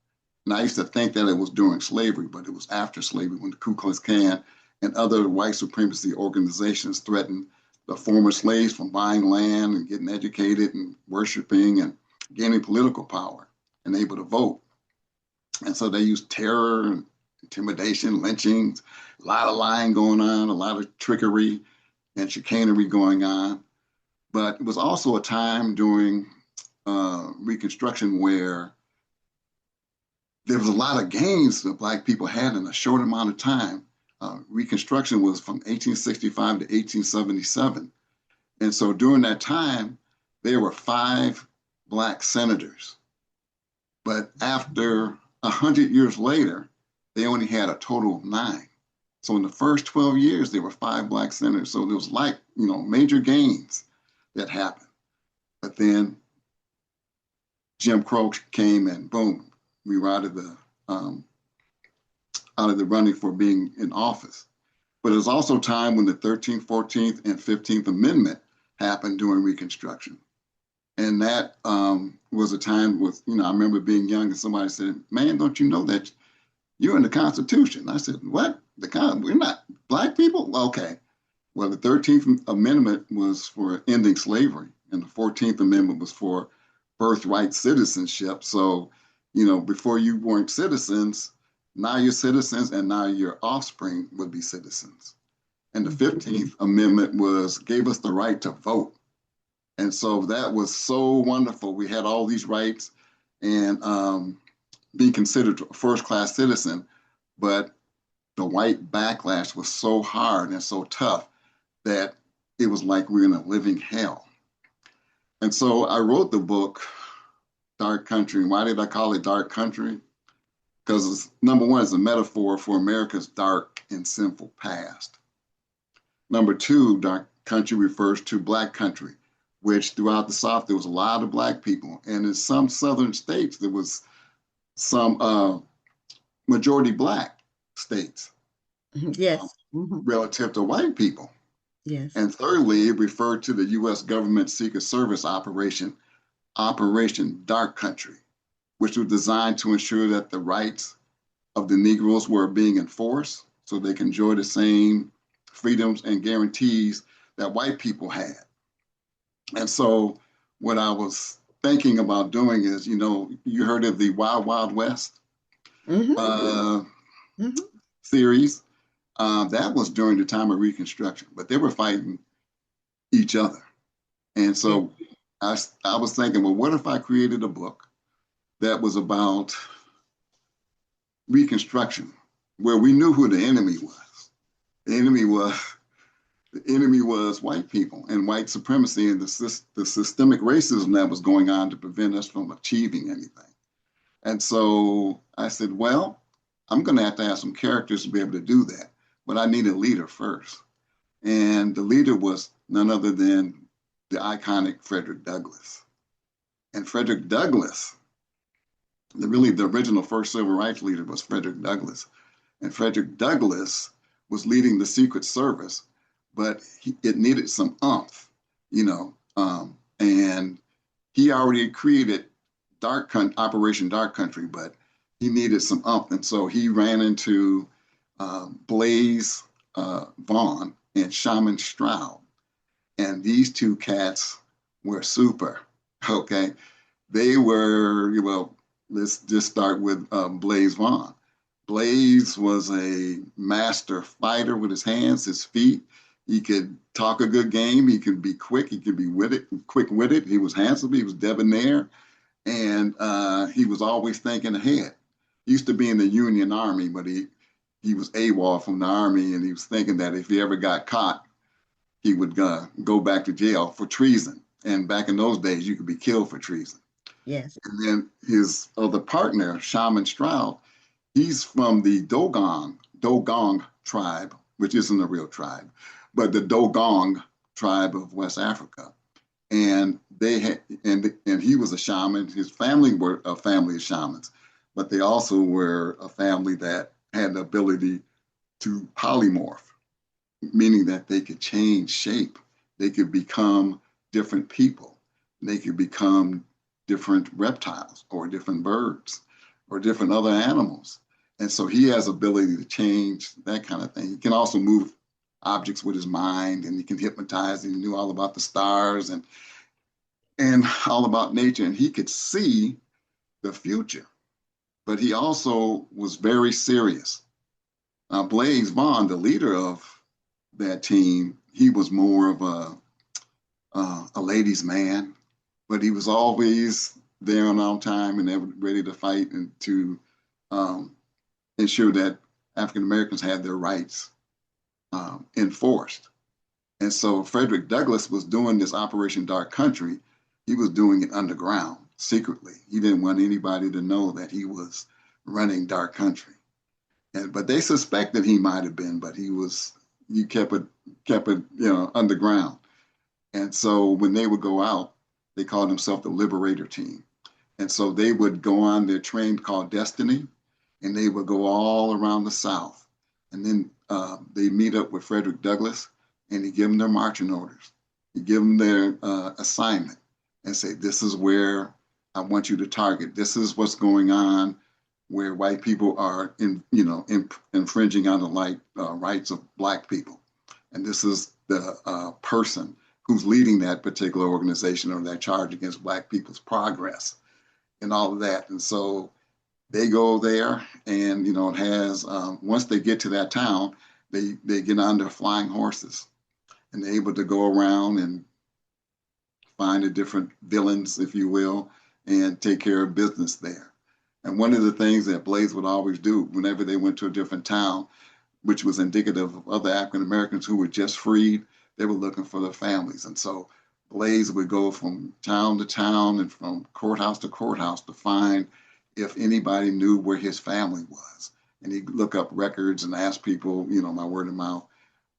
And I used to think that it was during slavery, but it was after slavery when the Ku Klux Klan and other white supremacy organizations threatened the former slaves from buying land and getting educated and worshiping and gaining political power and able to vote. And so they used terror and intimidation, lynchings, a lot of lying going on, a lot of trickery and chicanery going on. But it was also a time during Reconstruction where there was a lot of gains that Black people had in a short amount of time. Reconstruction was from 1865 to 1877. And so during that time, there were 5 Black senators. But after 100 years later, they only had a total of 9. So in the first 12 years, there were 5 Black senators. So there was major gains that happened. But then Jim Crow came and boom, we were out of the running for being in office. But it was also time when the 13th, 14th, and 15th Amendment happened during Reconstruction. And that was a time with, I remember being young and somebody said, man, don't you know that you're in the Constitution? I said, what? We're not Black people? Okay. Well, the 13th Amendment was for ending slavery, and the 14th Amendment was for birthright citizenship. So, before you weren't citizens, now you're citizens, and now your offspring would be citizens. And the 15th Amendment gave us the right to vote. And so that was so wonderful. We had all these rights and being considered a first-class citizen, but the white backlash was so hard and so tough that it was like we were in a living hell. And so I wrote the book, Dark Country. And why did I call it Dark Country? Because number one, it's a metaphor for America's dark and sinful past. Number two, Dark Country refers to Black country, which throughout the South, there was a lot of Black people. And in some Southern states, there was some majority Black states. Yes. Mm-hmm. Relative to white people. Yes. And thirdly, it referred to the U.S. government Secret Service Operation Dark Country, which was designed to ensure that the rights of the Negroes were being enforced so they can enjoy the same freedoms and guarantees that white people had. And so what I was thinking about doing is, you heard of the Wild Wild West series. That was during the time of Reconstruction, but they were fighting each other. And so I was thinking, well, what if I created a book that was about Reconstruction, where we knew who the enemy was? The enemy was white people and white supremacy and the systemic racism that was going on to prevent us from achieving anything. And so I said, well, I'm going to have some characters to be able to do that, but I need a leader first. And the leader was none other than the iconic Frederick Douglass. And Frederick Douglass, the original first civil rights leader was Frederick Douglass. And Frederick Douglass was leading the Secret Service, but it needed some oomph, and he already created Operation Dark Country, but he needed some oomph. And so he ran into Blaze Vaughn and Shaman Stroud. And these two cats were super, okay? They were, let's just start with Blaze Vaughn. Blaze was a master fighter with his hands, his feet. He could talk a good game. He could be quick. He could be quick-witted. He was handsome. He was debonair, and he was always thinking ahead. He used to be in the Union Army, but he was AWOL from the Army, and he was thinking that if he ever got caught, he would go back to jail for treason. And back in those days, you could be killed for treason. Yes. And then his other partner, Shaman Stroud, he's from the Dogong tribe, which isn't a real tribe, but the Dogong tribe of West Africa. And they had, and he was a shaman. His family were a family of shamans, but they also were a family that had the ability to polymorph, meaning that they could change shape. They could become different people. They could become different reptiles or different birds or different other animals. And so he has ability to change that kind of thing. He can also move objects with his mind, and he can hypnotize, and he knew all about the stars and all about nature. And he could see the future, but he also was very serious. Blaze Vaughn, the leader of that team, he was more of a ladies' man, but he was always there on time and ready to fight and to ensure that African Americans had their rights enforced. And so Frederick Douglass was doing this Operation Dark Country. He was doing it underground, secretly. He didn't want anybody to know that he was running Dark Country. But they suspected he might have been, but he kept it underground. And so when they would go out, they called themselves the Liberator Team. And so they would go on their train called Destiny, and they would go all around the South. And then they meet up with Frederick Douglass, and he give them their marching orders. He give them their assignment and say, this is where I want you to target. This is what's going on where white people are infringing on the rights of Black people. And this is the person who's leading that particular organization or that charge against Black people's progress and all of that. And so they go there, and it has once they get to that town, they get on their flying horses, and they're able to go around and find the different villains, if you will, and take care of business there. And one of the things that Blaze would always do whenever they went to a different town, which was indicative of other African Americans who were just freed, they were looking for their families. And so Blaze would go from town to town and from courthouse to courthouse to find if anybody knew where his family was. And he'd look up records and ask people, my word of mouth,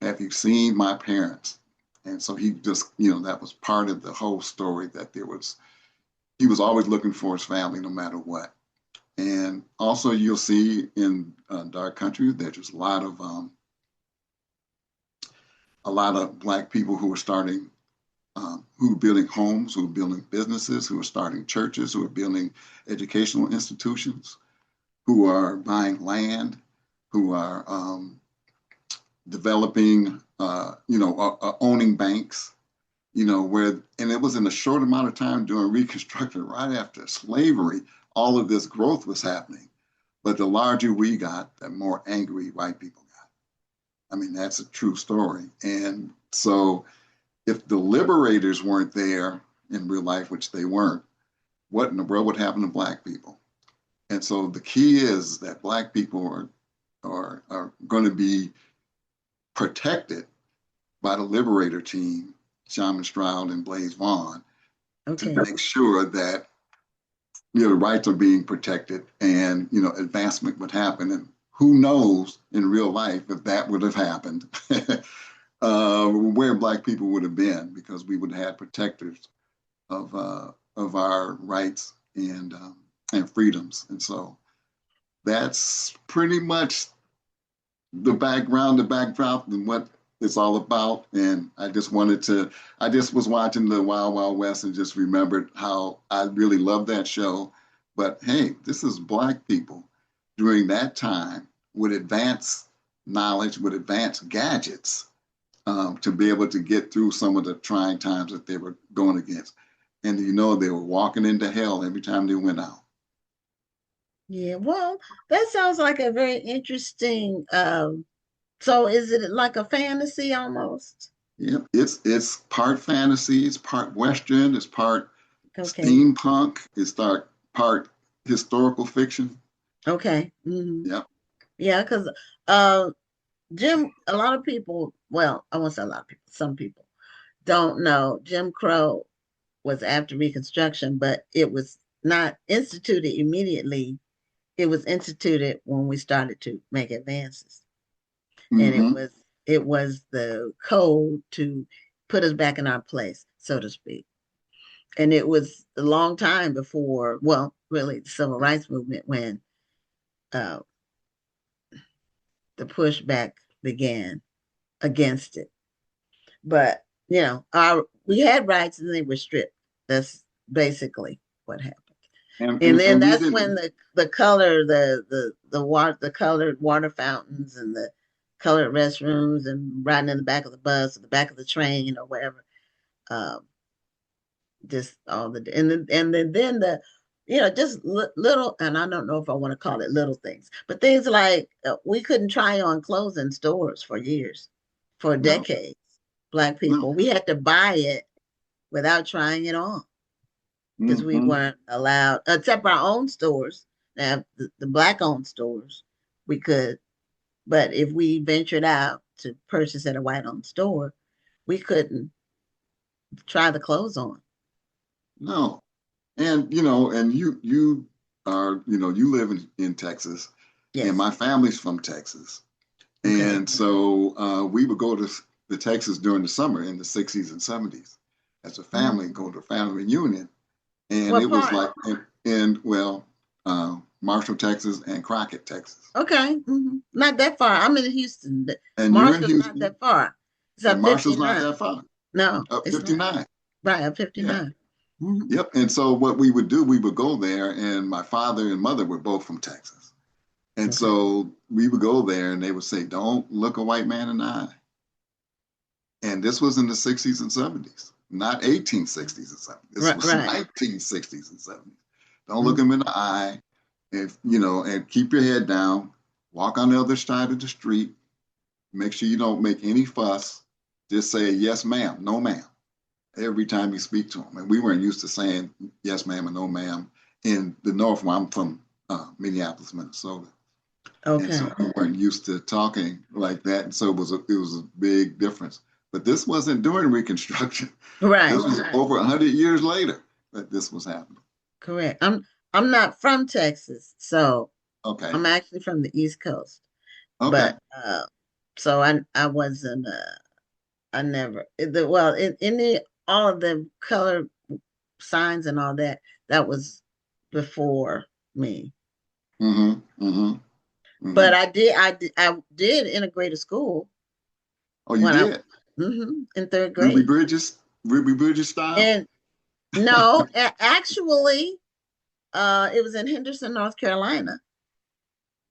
have you seen my parents? And so he just, that was part of the whole story, that he was always looking for his family no matter what. And also you'll see in Dark Country that there's a lot of Black people who are starting, who are building homes, who are building businesses, who are starting churches, who are building educational institutions, who are buying land, who are developing, owning banks, and it was in a short amount of time during Reconstruction, right after slavery, all of this growth was happening. But the larger we got, the more angry white people got. I mean, that's a true story. And so if the liberators weren't there in real life, which they weren't, what in the world would happen to Black people? And so the key is that Black people are going to be protected by the Liberator Team, Shaman Stroud and Blaze Vaughn, to make sure that the rights are being protected and advancement would happen. And who knows in real life if that would have happened, where Black people would have been, because we would have had protectors of our rights and freedoms. And so that's pretty much the background, the backdrop, and what it's all about. And I just was watching the Wild Wild West and just remembered how I really loved that show. But hey, this is Black people during that time with advanced knowledge, with advanced gadgets, to be able to get through some of the trying times that they were going against. And they were walking into hell every time they went out. Yeah, well, that sounds like a very interesting so is it like a fantasy almost? Yeah, it's part fantasy, it's part Western, it's part Okay. steampunk, it's part historical fiction. Okay. Hmm. Yep. Yeah, because uh a lot of people, well, I won't say a lot of people, some people don't know Jim Crow was after Reconstruction, but it was not instituted immediately. It was instituted when we started to make advances. And Mm-hmm. it was the code to put us back in our place, so to speak. And it was a long time before, well, really the civil rights movement when uh, the pushback began against it. But we had rights and they were stripped. That's basically what happened. And then And we that's when didn't. the color, the water, the colored water fountains and the colored restrooms and riding in the back of the bus or the back of the train or whatever. Um, just all the and then the just little, and I don't know if I want to call it little things, but things like we couldn't try on clothes in stores for years, for No, decades. Black no. people, we had to buy it without trying it on because we Mm-hmm. weren't allowed, except our own stores. Now, the black owned stores, we could, but if we ventured out to purchase at a white owned store, we couldn't try the clothes on. No. And and you are, you live in Texas, and Yes. my family's from Texas. Okay. And so we would go to Texas during the summer in the 60s and 70s as a Mhm. family, go to a family reunion. And it What was part? like, well, Marshall, Texas and Crockett, Texas. Okay. Not that far. I'm in Houston. And you're in Marshall's not Houston, that far. It's and up Marshall's not 59. that far, No, up it's not. 59. Right, up Yeah. 59. Hmm. Yep. And so what we would do, we would go there, and my father and mother were both from Texas. And Okay. so we would go there and they would say, don't look a white man in the eye. And this was in the 60s and 70s, not 1860s and 70s. This Right, was right. 1960s and 70s. Don't look Mhm. him in the eye, and keep your head down, walk on the other side of the street, make sure you don't make any fuss. Just say, yes, ma'am, no, ma'am, every time you speak to him. And we weren't used to saying yes, ma'am, and no, ma'am in the North, where I'm from, Minneapolis, Minnesota. And Okay. so we weren't used to talking like that. And so it was a big difference. But this wasn't during Reconstruction. Right, This was right. over 100 years later that this was happening. Correct. I'm not from Texas, so Okay. I'm actually from the East Coast. Okay. But so I wasn't I never well in the all of the color signs and all that, that was before me. Mm-hmm. Mm-hmm. Mm-hmm. But I did integrate a school Oh, you when I did? in third Ruby grade. Bridges? Ruby Bridges style? And no, actually, it was in Henderson, North Carolina,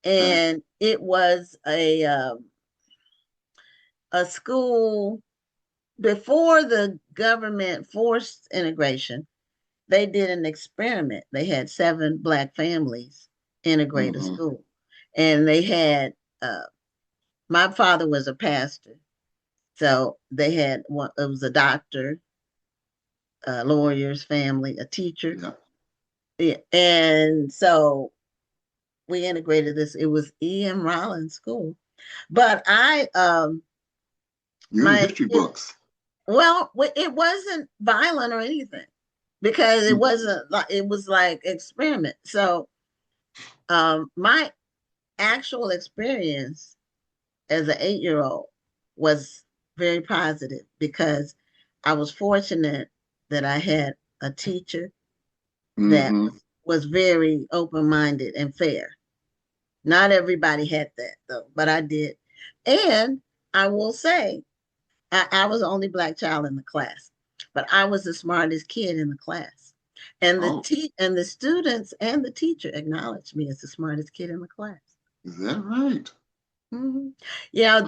Okay. and it was a school before the government forced integration. They did an experiment. They had 7 black families integrate a Mm-hmm. school, and they had my father was a pastor, so they had one. It was a doctor, a lawyer's family, a teacher, Yeah. yeah, and so we integrated this. It was E.M. Rollins School, but You're in the my history books. well, it wasn't violent or anything because it Mm-hmm. wasn't like it was like experiment. So my actual experience as an 8-year-old was very positive because I was fortunate that I had a teacher that Mm-hmm. was very open-minded and fair. Not everybody had that though, but I did. And I will say, I was the only black child in the class, but I was the smartest kid in the class. And Oh, and the students and the teacher acknowledged me as the smartest kid in the class. is that right? Hmm. Yeah, Oh,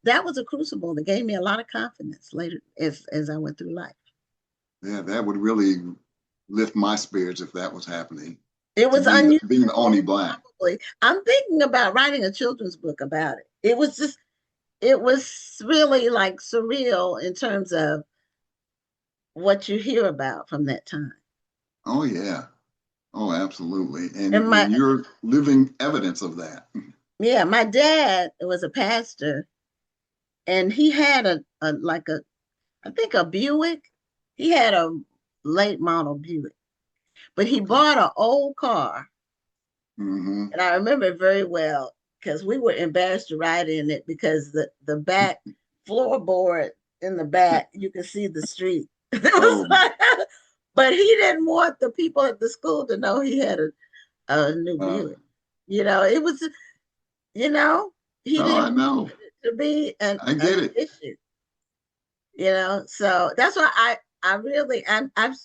that was a crucible that gave me a lot of confidence later as I went through life. yeah, that would really lift my spirits if that was happening. It to was be unusual. being the only Black. Probably. I'm thinking about writing a children's book about it. It was really like surreal in terms of what you hear about from that time. Oh yeah. Oh, absolutely. And And my you're living evidence of that. yeah, my dad was a pastor, and he had a like a I think a Buick. He had a late model Buick, but he Okay. bought an old car, Mm-hmm. and I remember it very well because we were embarrassed to ride in it because the back floorboard in the back you could see the street. It was Oh, like, but he didn't want the people at the school to know he had a new uh, Buick. It was, you know, he oh, I didn't know. want it to be I an get it. issue. So that's why I really I've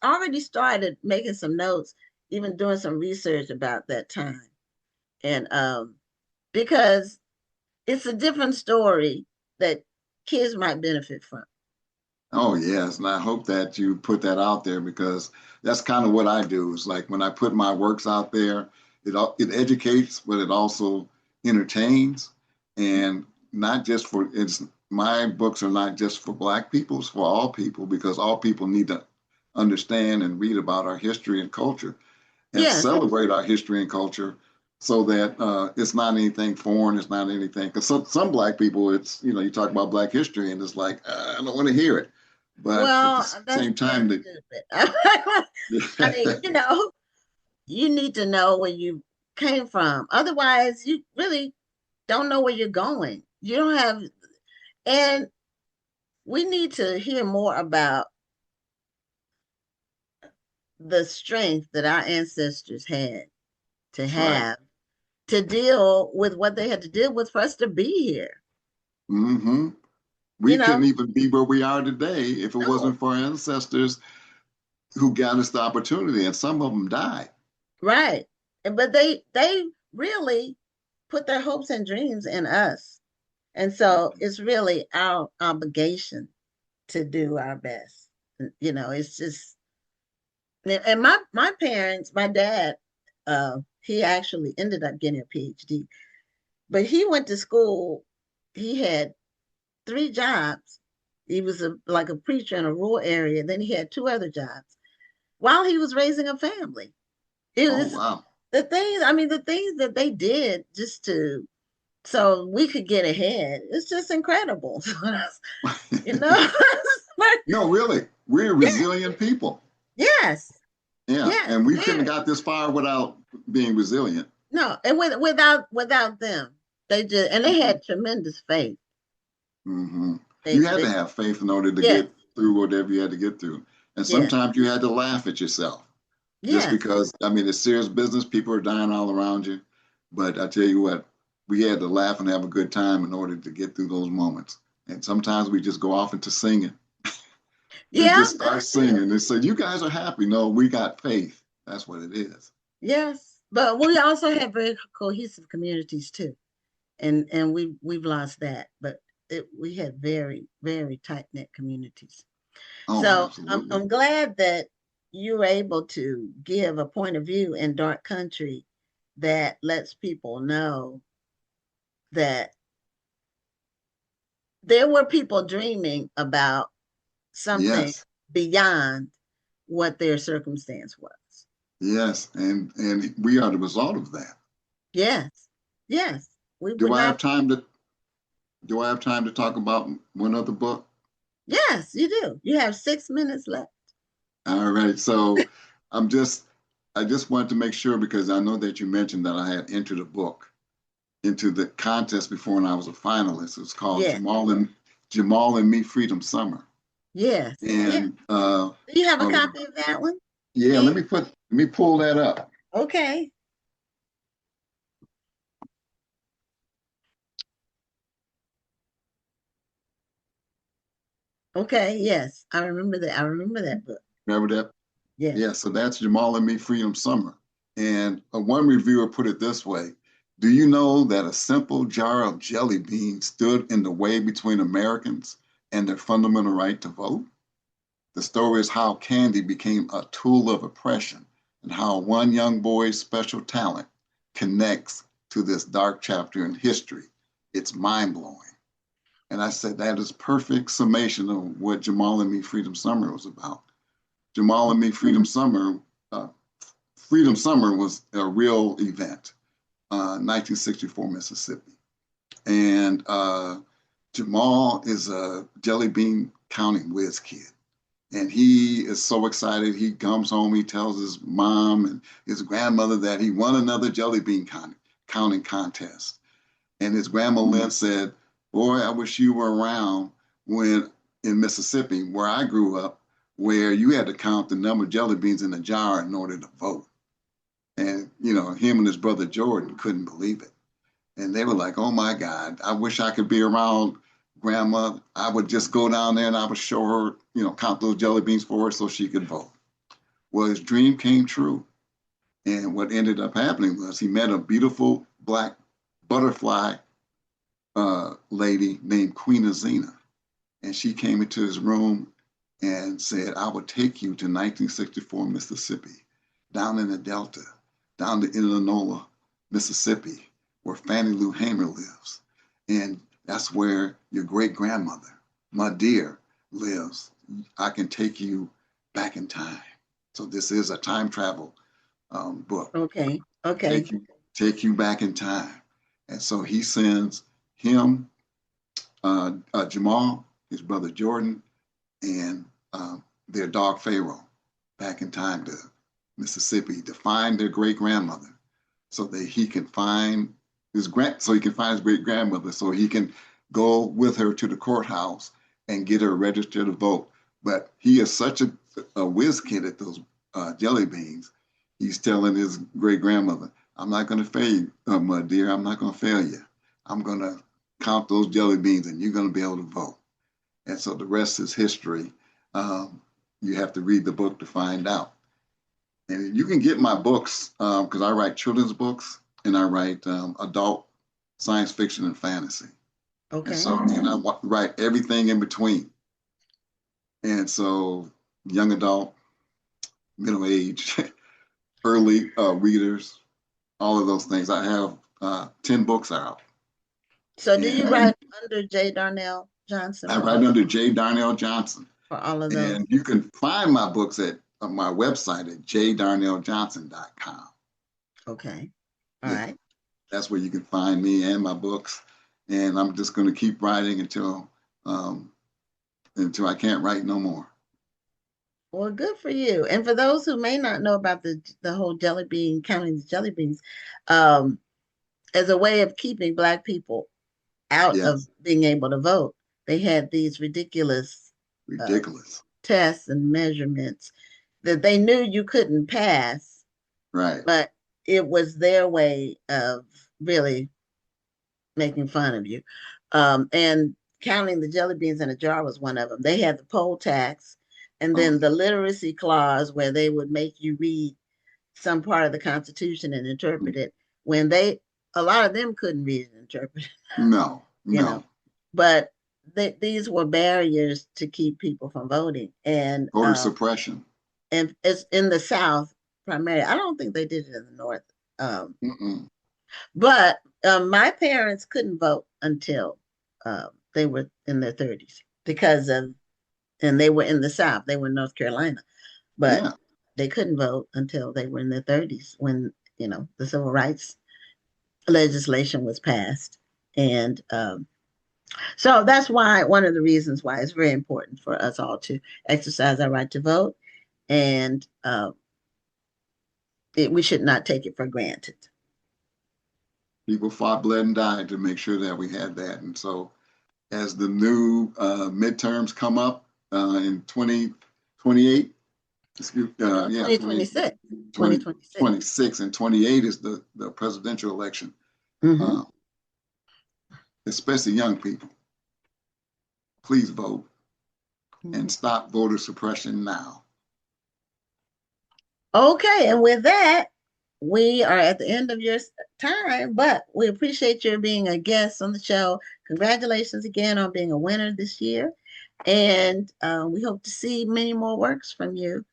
already started making some notes, even doing some research about that time, and because it's a different story that kids might benefit from. Oh, yes. And I hope that you put that out there because that's kind of what I do. Is like when I put my works out there, it educates, but it also entertains. And not just for it's my books are not just for Black people, it's for all people because all people need to understand and read about our history and culture and Yes, celebrate our history and culture so that it's not anything foreign, it's not anything. Because some Black people, it's, you talk about Black history and it's like, I don't want to hear it. But at the well, that's same kind of time, stupid. I mean, you need to know where you came from. Otherwise, you really don't know where you're going. You don't have, and we need to hear more about the strength that our ancestors had to that's right. have to deal with what they had to deal with for us to be here. Hmm. You We know, couldn't even be where we are today if it no, wasn't for our ancestors who got us the opportunity, and some of them died. right. But they really put their hopes and dreams in us. And so it's really our obligation to do our best. It's just and my parents, my dad, he actually ended up getting a PhD, but he went to school. He had 3 jobs. He was like a preacher in a rural area. Then he had 2 other jobs while he was raising a family. It Oh, was wow. the things that they did just to so we could get ahead. It's just incredible. you know, No, really, we're yeah, resilient people. yes, Yeah, yes, and we couldn't have very. got this far without being resilient. No, and without them, they had tremendous faith. Hmm. You had to They have faith in order to yes, get through whatever you had to get through. And yes, sometimes you had to laugh at yourself just yes, because, I mean, it's serious business. People are dying all around you. But I tell you what, we had to laugh and have a good time in order to get through those moments. And sometimes we just go off into singing and yeah, just start that's true. singing. They say, you guys are happy. No, we got faith. That's what it is. Yes, but we also have very cohesive communities too, and we've lost that, but we had very very tight knit communities. Oh, So absolutely. I'm glad that you were able to give a point of view in dark country that lets people know that there were people dreaming about something Yes. beyond what their circumstance was. Yes. And we are the result of that. Yes, yes, we Do would I have not. time to do I have time to talk about one other book? Yes, you do. You have 6 minutes left. All right. So I'm just I just wanted to make sure because I know that you mentioned that I had entered a book into the contest before and I was a finalist. It's called Yes, Jamal and Me Freedom Summer. yes, yes. And Do you have a uh, copy of that one? yeah, And let me pull that up. okay, okay, yes, I remember that. I remember that book. Remember that? Yes. Yeah, so that's Jamal and Me Freedom Summer. And one reviewer put it this way: do you know that a simple jar of jelly beans stood in the way between Americans and their fundamental right to vote? The story is how candy became a tool of oppression and how one young boy's special talent connects to this dark chapter in history. It's mind-blowing. And I said, that is perfect summation of what Jamal and Me Freedom Summer was about. Jamal and Me Freedom Summer was a real event, 1964 Mississippi. And Jamal is a jelly bean counting whiz kid. And he is so excited. He comes home, he tells his mom and his grandmother that he won another jelly bean counting contest. And his grandma Lynn said, boy, I wish you were around when in Mississippi, where I grew up, where you had to count the number of jelly beans in a jar in order to vote. And, you know, him and his brother Jordan couldn't believe it. And they were like, oh my God, I wish I could be around Grandma. I would just go down there and I would show her, you know, count those jelly beans for her so she could vote. Well, his dream came true. And what ended up happening was he met a beautiful black butterfly lady named Queen Azina. And she came into his room and said, I will take you to 1964 Mississippi, down in the Delta, down to Illinois, Mississippi, where Fannie Lou Hamer lives. And that's where your great grandmother, my dear, lives. I can take you back in time. So this is a time travel book. Okay. Take you back in time. And so he sends him, Jamal, his brother Jordan, and their dog Pharaoh back in time to Mississippi to find their great grandmother, so that he can find his great grandmother, so he can go with her to the courthouse and get her registered to vote. But he is such a whiz kid at those jelly beans. He's telling his great grandmother, I'm not going to fail you, my dear. I'm not going to fail you. I'm going to count those jelly beans and you're going to be able to vote. And so the rest is history. You have to read the book to find out. And you can get my books because I write children's books and I write adult science fiction and fantasy. Okay. And so and I write everything in between. And so young adult, middle age, early readers, all of those things. I have 10 books out. So do you write under J. Darnell Johnson? I write under J. Darnell Johnson. For all of those. And you can find my books at my website at jdarnelljohnson.com. Okay. All right. That's where you can find me and my books. And I'm just going to keep writing until I can't write no more. Well, good for you. And for those who may not know about the whole jelly bean, counting the jelly beans, as a way of keeping Black people out of being able to vote, they had these ridiculous tests and measurements that they knew you couldn't pass. Right. But it was their way of really making fun of you. And counting the jelly beans in a jar was one of them. They had the poll tax and then the literacy clause where they would make you read some part of the Constitution and interpret it when a lot of them couldn't read and interpret it. No. You know, but these were barriers to keep people from voting. And voter suppression. And it's in the South primarily. I don't think they did it in the North. But my parents couldn't vote until they were in their 30s and they were in the South. They were in North Carolina, but they couldn't vote until they were in their 30s when, you know, the civil rights legislation was passed. And so that's why, one of the reasons why it's very important for us all to exercise our right to vote. And we should not take it for granted. People fought, bled, and died to make sure that we had that. And so as the new midterms come up in 2028, 2026. 2026 and 28 is the presidential election. Especially young people. Please vote and stop voter suppression now. Okay, and with that, we are at the end of your time, but we appreciate your being a guest on the show. Congratulations again on being a winner this year. And we hope to see many more works from you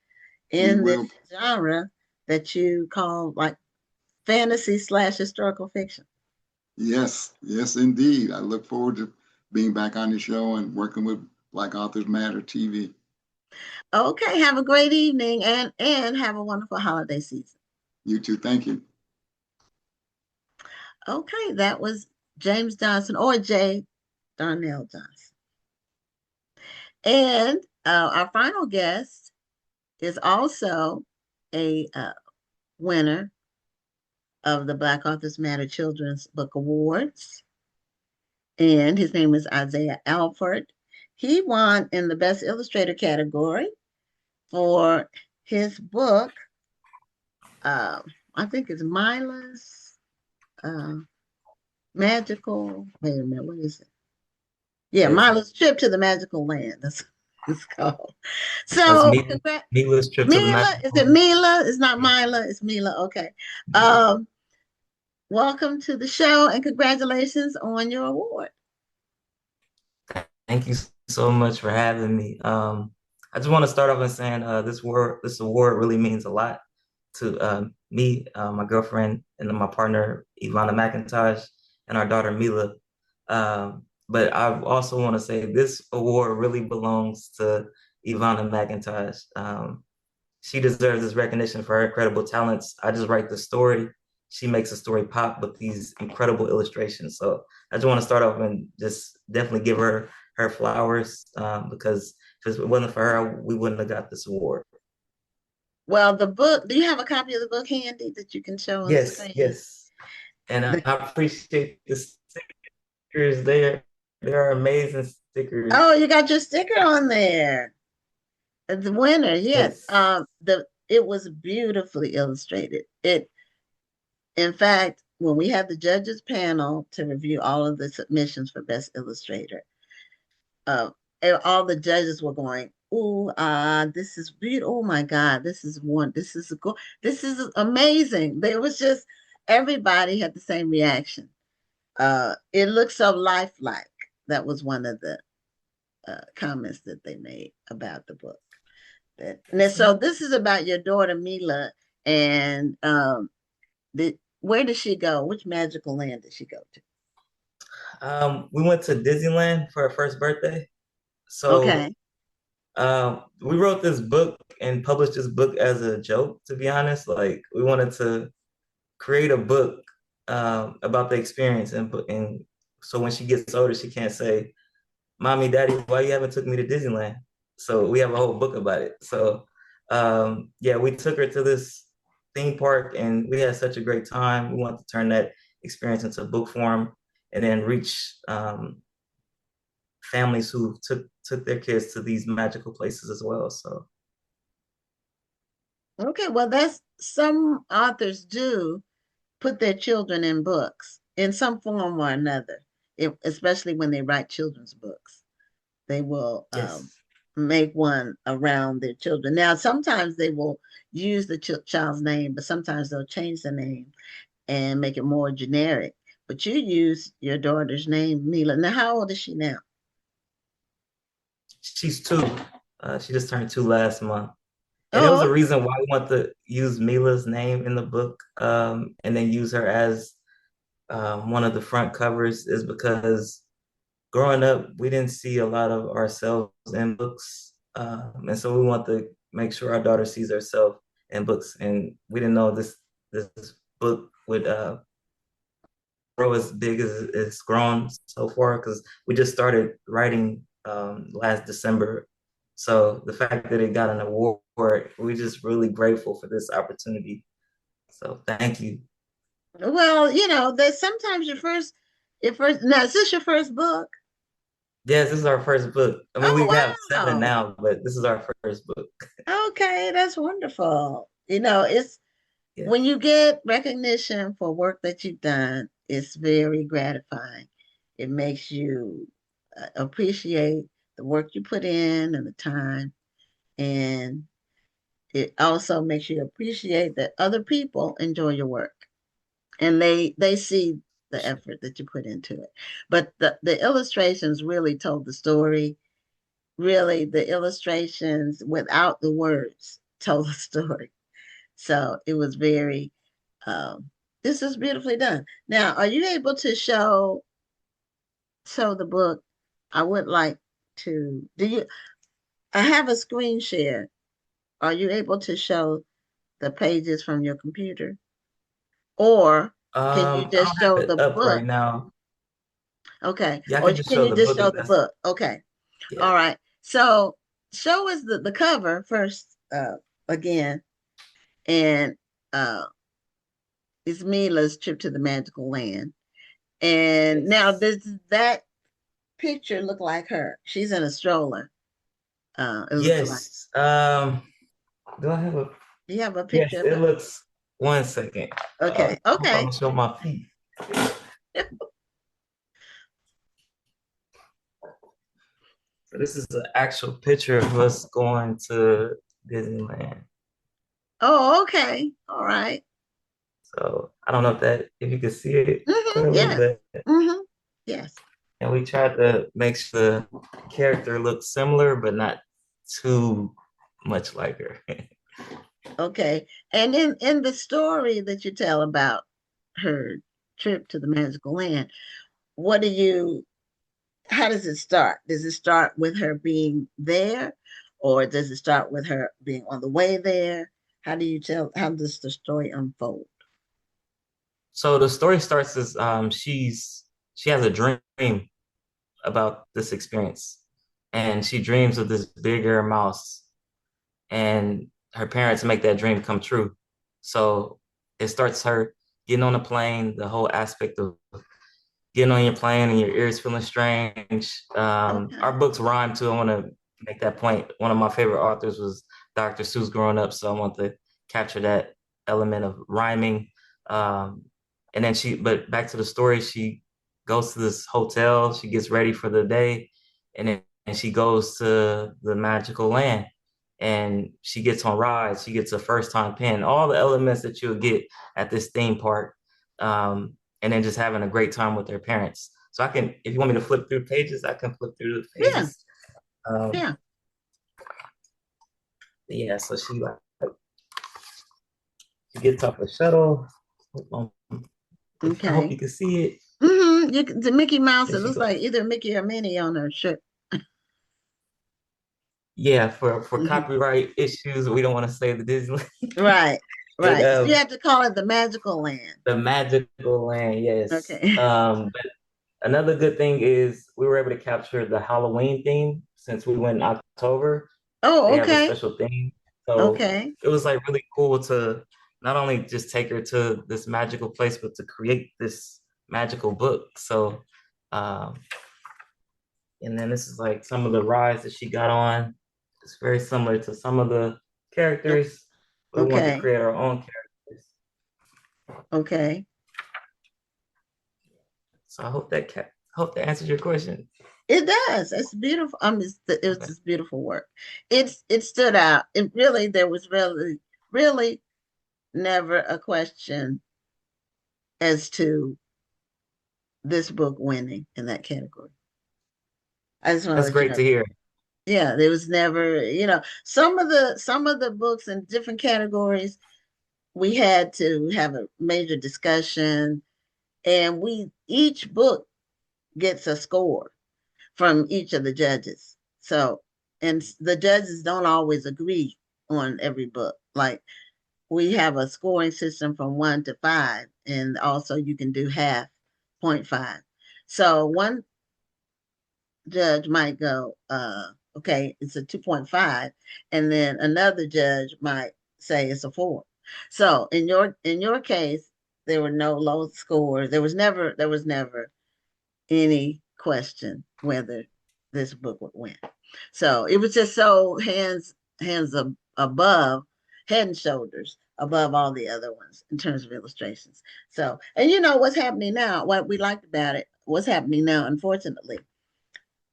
in this genre that you call like fantasy / historical fiction. Yes, yes, indeed. I look forward to being back on the show and working with Black Authors Matter TV. Okay, have a great evening and have a wonderful holiday season. You too. Thank you. Okay, that was James Johnson or J. Darnell Johnson. And our final guest is also a winner of the Black Authors Matter Children's Book Awards. And his name is Isaah Alford. He won in the Best Illustrator category for his book, I think it's Mila's Magical, wait a minute, what is it? Yeah, Yes. Mila's Trip to the Magical Land. That's what it's called. That's So, Mila's Trip to the Mila, Magical is it Mila? It's not Mila, it's Mila. Okay. Welcome to the show and congratulations on your award. Thank you so much for having me. I just want to start off by saying this award really means a lot to me, my girlfriend, and my partner Ivana McIntosh, and our daughter Mila. But I also want to say this award really belongs to Ivana McIntosh. She deserves this recognition for her incredible talents. I just write the story. She makes the story pop with these incredible illustrations. So I just want to start off and just definitely give her flowers because if it wasn't for her, we wouldn't have got this award. Well, the book, do you have a copy of the book handy that you can show on Yes, screen? yes. And I appreciate the stickers there. They are amazing stickers. Oh, you got your sticker on there. The winner, yes. It was beautifully illustrated. In fact, when we had the judges panel to review all of the submissions for Best Illustrator, all the judges were going, "Ooh, this is beautiful! Oh my God, this is amazing!" There was just everybody had the same reaction. It looks so lifelike. That was one of the comments that they made about the book. So this is about your daughter Mila, and where did she go? Which magical land did she go to? We went to Disneyland for her first birthday. So okay. We wrote this book and published this book as a joke, to be honest. Like we wanted to create a book about the experience, and so when she gets older, she can't say, "Mommy, Daddy, why you haven't took me to Disneyland?" So we have a whole book about it. So yeah, we took her to this theme park, and we had such a great time. We wanted to turn that experience into book form, and then reach families who took their kids to these magical places as well. So okay, well, that's some authors do put their children in books in some form or another, especially when they write children's books. They will yes. Make one around their children. Now, sometimes they will use the child's name, but sometimes they'll change the name and make it more generic. But you use your daughter's name, Mila. Now, how old is she now? She's 2. She just turned 2 last month. And it was a reason why I want to use Mila's name in the book and then use her as one of the front covers is because growing up, we didn't see a lot of ourselves in books. And so we want to make sure our daughter sees herself in books. And we didn't know this book would grow as big as it's grown so far because we just started writing last December. So the fact that it got an award, we're just really grateful for this opportunity. So thank you. Well, there's sometimes your first, now is this your first book? Yes, this is our first book. I mean, we have 7 now, but this is our first book. Okay, that's wonderful. It's when you get recognition for work that you've done, it's very gratifying. It makes you appreciate the work you put in and the time. And it also makes you appreciate that other people enjoy your work and they see the effort that you put into it. But the illustrations really told the story. Really, the illustrations without the words told the story. So it was very, this is beautifully done. Now, are you able to show the book? I would like to, I have a screen share. Are you able to show the pages from your computer? Or can you I just don't have show it the up book? right now. Okay. Yeah, I Or can just can show you the just book show if the that's, book? Okay. yeah. All right. So show us the cover first, again. And it's Mila's Trip to the Magical Land. And now Yes. does that picture look like her? She's in a stroller. It looks like. Yes. Do I have a, Do you have a yes, picture of it her? looks, one second. Okay. I hope I Okay. don't show my feet. So this is an actual picture of us going to Disneyland. Oh, okay. All right. So I don't know if you can see it clearly, Yes. but Yes. and we tried to make sure the character looks similar, but not too much like her. Okay. And in the story that you tell about her trip to the magical land, what do you how does it start? Does it start with her being there, or does it start with her being on the way there? How does the story unfold? So the story starts as she has a dream about this experience, and she dreams of this bigger mouse, and her parents make that dream come true. So it starts her getting on the plane, the whole aspect of getting on your plane and your ears feeling strange. Okay. Our books rhyme too. I want to make that point. One of my favorite authors was Dr. Seuss growing up, so I want to capture that element of rhyming. Um, and then but back to the story, she goes to this hotel, she gets ready for the day, and she goes to the magical land. And she gets on rides, she gets a first time pin, all the elements that you would get at this theme park. And then just having a great time with their parents. So I can, if you want me to flip through pages, I can flip through the Yeah. pages. Um, Yeah. yeah, so she gets off the shuttle. I hope Okay. you can see it. The Mickey Mouse, And it she looks goes, like either Mickey or Minnie on her shirt. yeah, for Hmm. copyright issues, we don't want to say the Disneyland. Right. But Right. So you have to call it the magical land. the magical land, yes. Okay. But another good thing is we were able to capture the Halloween theme since we went in October. They Oh, have a okay. special theme. So Okay. it was like really cool to not only just take her to this magical place, but to create this magical book. So, um, and then this is like some of the rides that she got on. It's very similar to some of the characters. We wanted to Okay. create our own characters. Okay. So I hope that answers your question. It does. It's beautiful. It was Okay. just beautiful work. It stood out. There was really never a question as to this book winning in that category. I just want to That's let you great know. to hear. Yeah, there was never, some of the books in different categories, we had to have a major discussion, and each book gets a score from each of the judges. So, and the judges don't always agree on every book. Like, we have a scoring system from 1 to 5, and also you can do half, 0.5. So one judge might go, okay, it's a 2.5, and then another judge might say it's a 4. So in your case, there were no low scores. There was never any question whether this book would win. So it was just so above, head and shoulders above all the other ones in terms of illustrations. So, and what's happening now, what we liked about it, what's happening now, unfortunately,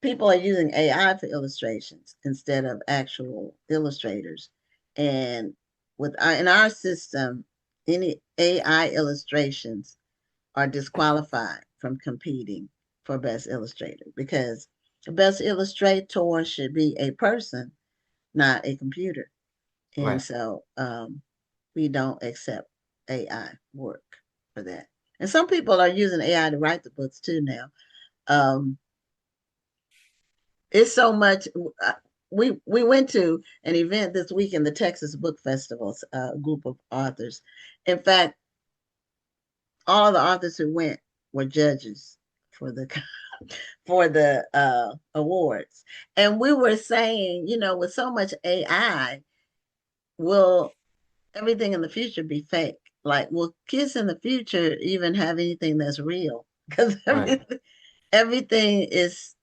people are using AI for illustrations instead of actual illustrators. And in our system, any AI illustrations are disqualified from competing for best illustrator, because the best illustrator should be a person, not a computer. And Right. so we don't accept AI work for that. And some people are using AI to write the books too now. It's so much. We went to an event this week in the Texas Book Festival, a group of authors. In fact, all of the authors who went were judges for the awards. And we were saying, with so much AI, will everything in the future be fake? Like, will kids in the future even have anything that's real? Because everything is,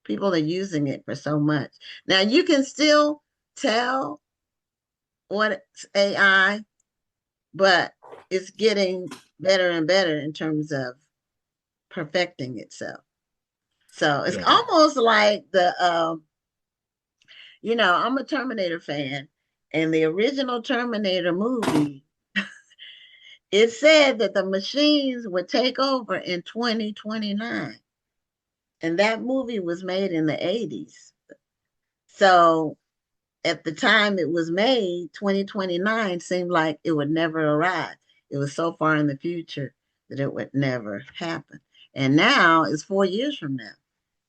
people are using it for so much. Now you can still tell what's AI, but it's getting better and better in terms of perfecting itself. So it's almost like I'm a Terminator fan, and the original Terminator movie, it said that the machines would take over in 2029. And that movie was made in the 80s. So at the time it was made, 2029 seemed like it would never arrive. It was so far in the future that it would never happen. And now it's 4 years from now.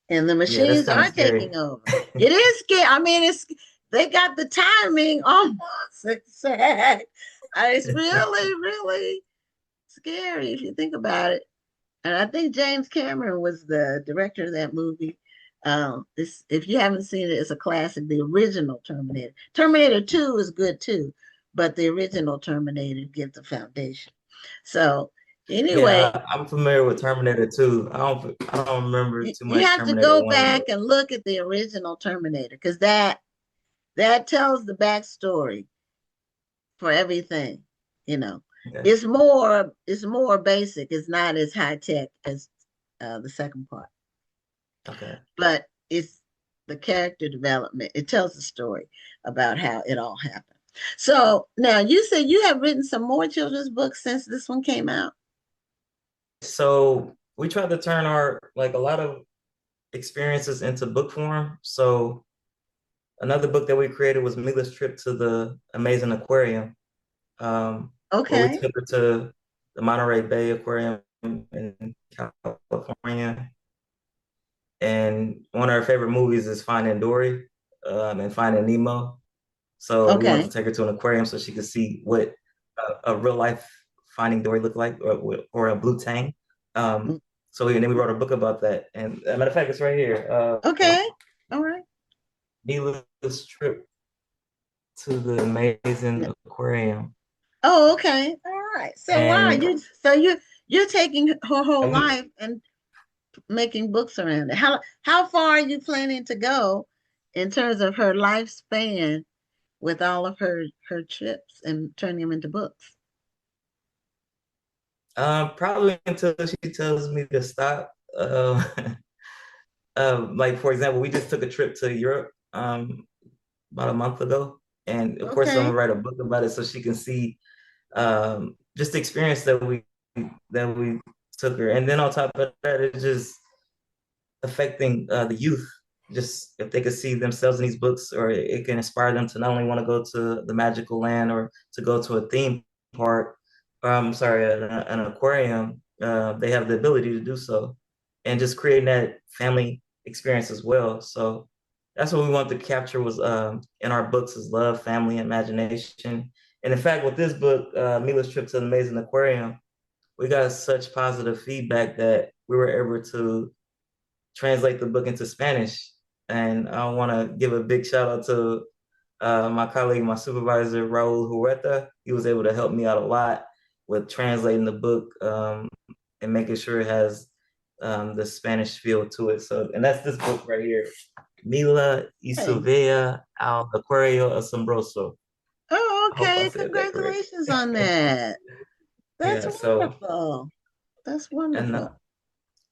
And the machines are taking over. It is scary. I mean, they got the timing almost exact. It's really, really scary if you think about it. And I think James Cameron was the director of that movie. If you haven't seen it, it's a classic. The original Terminator. Terminator 2 is good too, but the original Terminator gives the foundation. So anyway, I'm familiar with Terminator 2. I don't remember too much. You have Terminator to go 1, back and look at the original Terminator, because that tells the backstory for everything. It's more basic. It's not as high tech as the second part. Okay. But it's the character development. It tells the story about how it all happened. So now you said you have written some more children's books since this one came out. So we tried to turn a lot of experiences into book form. So another book that we created was Mila's Trip to the Amazing Aquarium. Okay. We took her to the Monterey Bay Aquarium in California. And one of her favorite movies is Finding Dory and Finding Nemo. So we wanted to take her to an aquarium so she could see what a real life Finding Dory looked like, or a blue tang. So then we wrote a book about that. And as a matter of fact, it's right here. Okay. All right. Mila's Trip to the Amazing Aquarium. Oh, okay. All right. So you're taking her whole life and making books around it. How far are you planning to go in terms of her lifespan with all of her trips and turning them into books? Probably until she tells me to stop. Like for example, we just took a trip to Europe about a month ago, and of course I'm gonna write a book about it so she can see just the experience that we took her. And then on top of that, it's just affecting the youth. Just if they could see themselves in these books, or it can inspire them to not only want to go to the magical land or to go to a theme park, an aquarium, they have the ability to do so, and just creating that family experience as well. So that's what we want to capture was in our books is love, family, imagination. And in fact, with this book, Mila's Trip to the Amazing Aquarium, we got such positive feedback that we were able to translate the book into Spanish. And I want to give a big shout out to my colleague, my supervisor, Raul Huerta. He was able to help me out a lot with translating the book and making sure it has the Spanish feel to it. So, and that's this book right here, Mila y su Vea al Acuario Asombroso. Oh, okay. Congratulations on that. That's wonderful. That's wonderful. And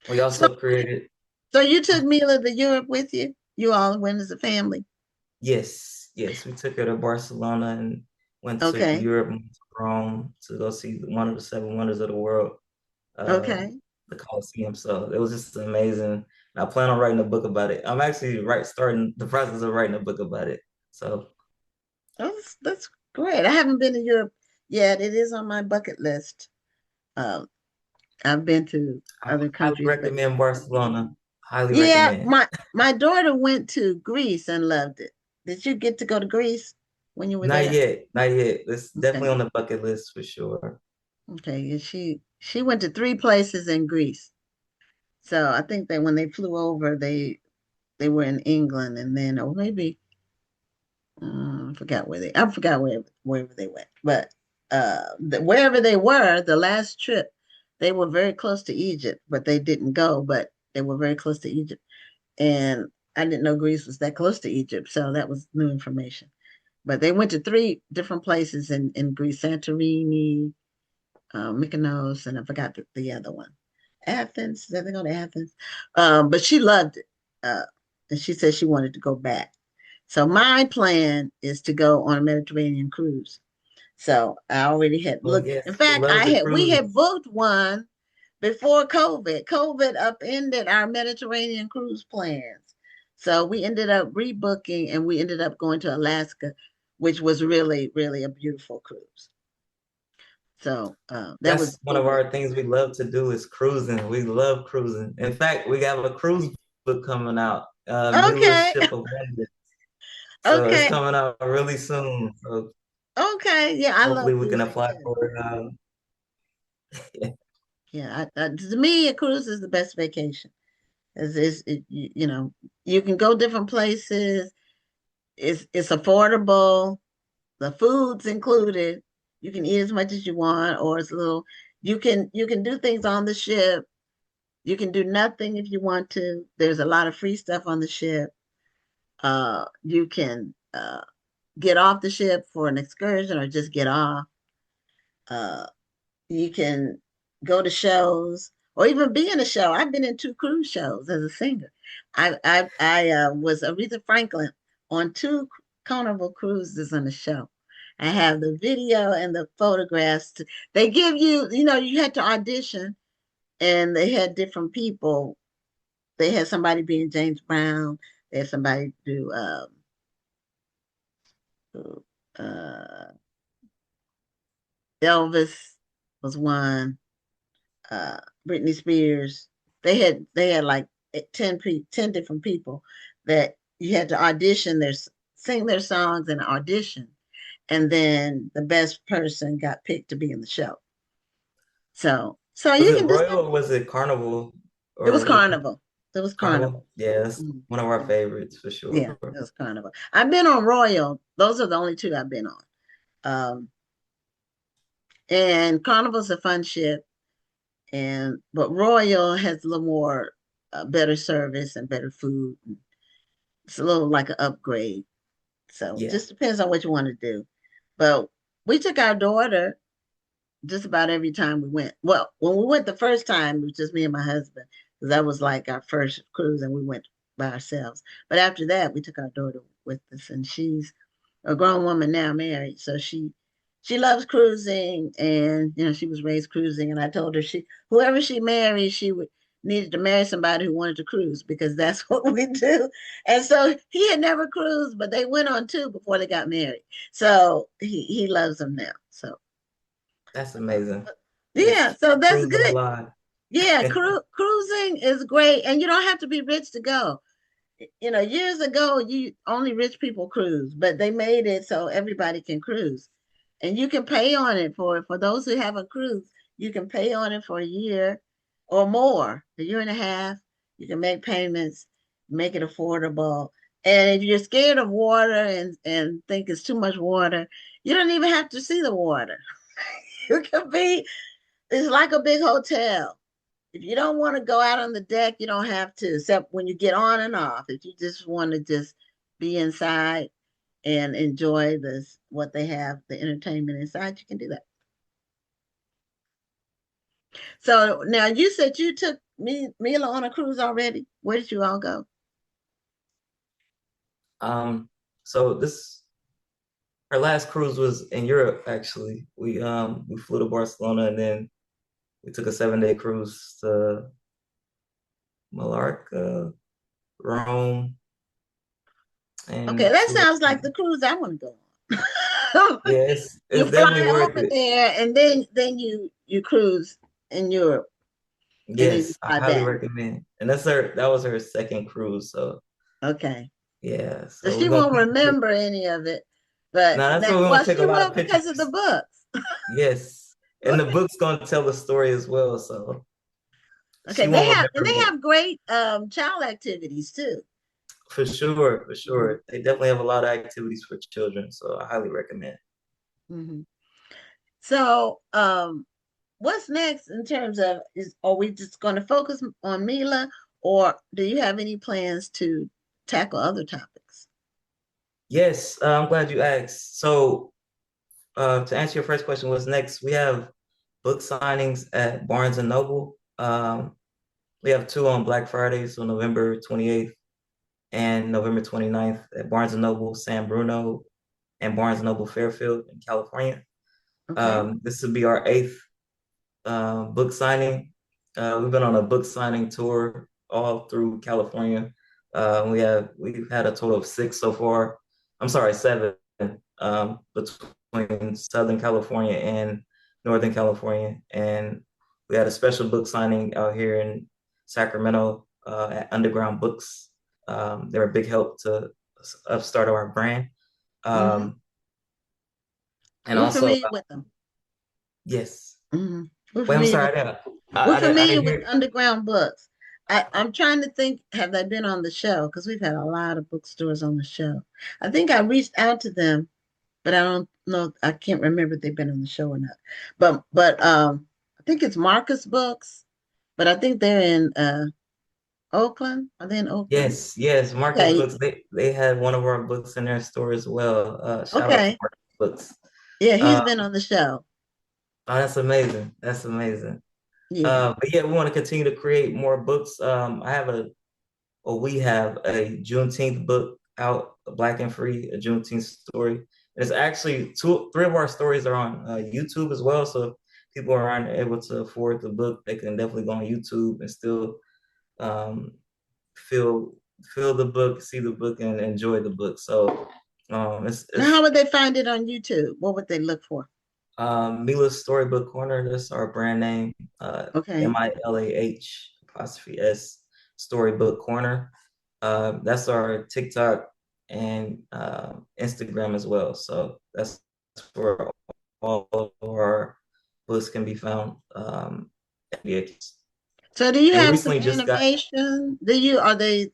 we also created. So you took Mila to Europe with you? You all went as a family? Yes. We took her to Barcelona and went to Europe, to Rome to go see one of the 7 wonders of the world. The Colosseum. So it was just amazing. I plan on writing a book about it. I'm actually starting the process of writing a book about it. So that's great. I haven't been to Europe Yeah, it is on my bucket list. I've been to I other highly countries, but recommend Barcelona. Highly yeah, recommend. my daughter went to Greece and loved it. Did you get to go to Greece when you were Not there? yet, not yet. It's definitely Okay. on the bucket list for sure. Okay. Yeah, she went to three places in Greece. So I think that when they flew over, they were in England, and then, or maybe I forgot wherever they went, but wherever they were, the last trip, they were very close to Egypt, but they didn't go, but they were very close to Egypt. And I didn't know Greece was that close to Egypt, so that was new information. But they went to three different places in Greece: Santorini, Mykonos, and I forgot the other one. Athens. Did they go to Athens? But she loved it, and she said she wanted to go back. So my plan is to go on a Mediterranean cruise. So I already had Oh looked. In yes, we fact, love the we cruises. had booked one before COVID. COVID upended our Mediterranean cruise plans. So we ended up rebooking, and we ended up going to Alaska, which was really, really a beautiful cruise. So that was That's one of our things we love to do is cruising. We love cruising. In fact, we have a cruise book coming out, Mila's okay. Ship of Wonders. So it's Okay. coming out really soon. So Okay. Yeah, I love hopefully we can cruising apply too. for it. Yeah, to me, a cruise is the best vacation. You know, you can go different places. It's affordable. The food's included. You can eat as much as you want, or it's a little. You can do things on the ship. You can do nothing if you want to. There's a lot of free stuff on the ship. You can get off the ship for an excursion or just get off. Uh, you can go to shows or even be in a show. I've been in two cruise shows as a singer. I was Aretha Franklin on two Carnival cruises on the show. I have the video and the photographs. They give you, you had to audition, and they had different people. They had somebody being James Brown. They had somebody do uh, Elvis was one. uh Britney Spears. They had like 10 different people that you had to audition sing their songs and audition, and then the best person got picked to be in the show. So Was you it can just Royal or was it Carnival it was or what? Carnival. It was Carnival. Carnival? Yeah, that's Mhm. one of our favorites for Yeah, sure. it was Carnival. I've been on Royal. Those are the only two I've been on. And Carnival's a fun ship, but Royal has a little more better service and better food. It's a little like an upgrade. So Yeah. just depends on what you want to do. But we took our daughter just about every time we went. Well, when we went the first time, it was just me and my husband, because that was like our first cruise, and we went by ourselves. But after that, we took our daughter with us, and she's a grown woman now, married. So she loves cruising, and she was raised cruising. And I told her whoever she married, she would needed to marry somebody who wanted to cruise, because that's what we do. And so he had never cruised, but they went on two before they got married. So he loves them now. So That's amazing. yeah, It's so that's cruising good. alive. Yeah, cruising is great, and you don't have to be rich to go. Years ago, you only rich people cruise, but they made it so everybody can cruise, and you can pay on it for those who haven't cruised. You can pay on it for a year or more, a year and a half. You can make payments, make it affordable. And if you're scared of water and think it's too much water, you don't even have to see the water. You can be It's like a big hotel. If you don't want to go out on the deck, you don't have to, except when you get on and off. If you just want to just be inside and enjoy what they have, the entertainment inside, you can do that. So now you said you took Mila on a cruise already. Where did you all go? So this our last cruise was in Europe actually. We flew to Barcelona and then we took a 7-day cruise to Mallorca, Rome, Okay, and that two sounds other like the cruise I want to go on. Yeah, You it's definitely fly worth over it. there and then you cruise in Europe and then you Yes, I fly highly back. recommend. And that was her second cruise. So Okay. yeah, So so she we're gonna won't remember any of it, but now that's that, why we want well, to take she a lot will of because of the pictures. books. Yes. And the book's gonna tell the story as well. So Okay, she won't they remember me. have great child activities too. For sure, for Hmm. sure. They definitely have a lot of activities for children. So I highly recommend. Hmm. So, what's next in terms of are we just going to focus on Mila, or do you have any plans to tackle other topics? Yes, I'm glad you asked. So to answer your first question, what's next? We have book signings at Barnes and Noble. We have two on Black Friday, so November 28th and November 29th at Barnes and Noble San Bruno and Barnes and Noble Fairfield in California. Okay. This will be our eighth book signing. We've been on a book signing tour all through California. We've had a total of six so far. I'm sorry, seven, between Southern California and Northern California, and we had a special book signing out here in Sacramento at Underground Books. They're a big help to upstart our brand. Hmm. Um, and We're also, familiar with them. yes. Hmm. We're Wait, I'm familiar with sorry. them. We're I familiar didn't with hear. underground books. I'm trying to think, have they been on the show? Because we've had a lot of bookstores on the show. I think I reached out to them, but I don't know. I can't remember if they've been on the show or not. But I think it's Marcus Books, but I think they're in Oakland. Are they in Oakland? Yes, yes. Marcus Okay. Books. They had one of our books in their store as well. Shout out to Okay. Marcus Books. Yeah, he's Uh, been on the show. oh, that's amazing. That's amazing. Yeah. But yeah, we want to continue to create more books. We have a Juneteenth book out, Black and Free, a Juneteenth story. And it's actually three of our stories are on YouTube as well. So if people aren't able to afford the book, they can definitely go on YouTube and still um, feel feel the book, see the book, and enjoy the book. So Now, how it's would they find it on YouTube? What would they look for? Mila's Storybook Corner. That's our brand name. Okay. MILAH' Storybook Corner. That's our TikTok and Instagram as well. So that's where all of our books can be found. So do you And we have some recently just got animation? Are they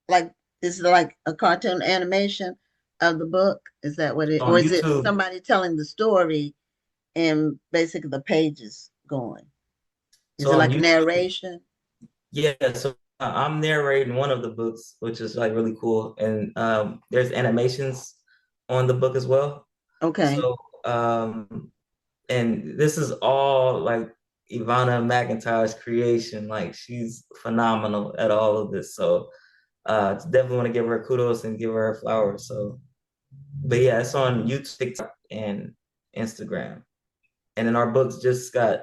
like, is it like a cartoon animation of the book? Is that what it, or on is it YouTube. somebody telling the story and basically the pages going? Is So it on like a YouTube, narration? yeah. So I'm narrating one of the books, which is like really cool. And there's animations on the book as well. Okay. So and this is all like Ivana McIntyre's creation. Like she's phenomenal at all of this. So definitely want to give her kudos and give her flowers. So, but yeah, it's on YouTube, TikTok, and Instagram. And then our books just got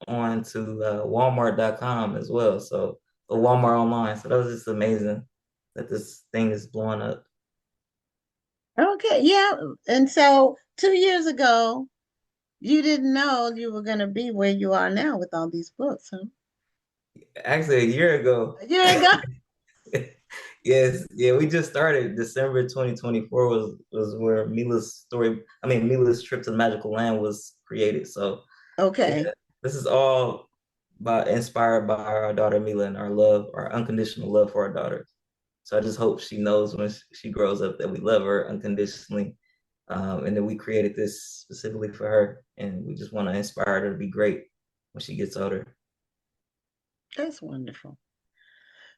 on to Walmart.com as well. So Walmart online. So that was just amazing that this thing is blowing up. Okay. Yeah. And so 2 years ago, you didn't know you were going to be where you are now with all these books, huh? Actually, a year ago. A year ago? Yes, yeah, we just started. December 2024 was where Mila's Trip to the Magical Land was created. So Okay. yeah, this is all inspired by our daughter Mila and our love, our unconditional love for our daughter. So I just hope she knows when she grows up that we love her unconditionally, and that we created this specifically for her, and we just want to inspire her to be great when she gets older. That's wonderful.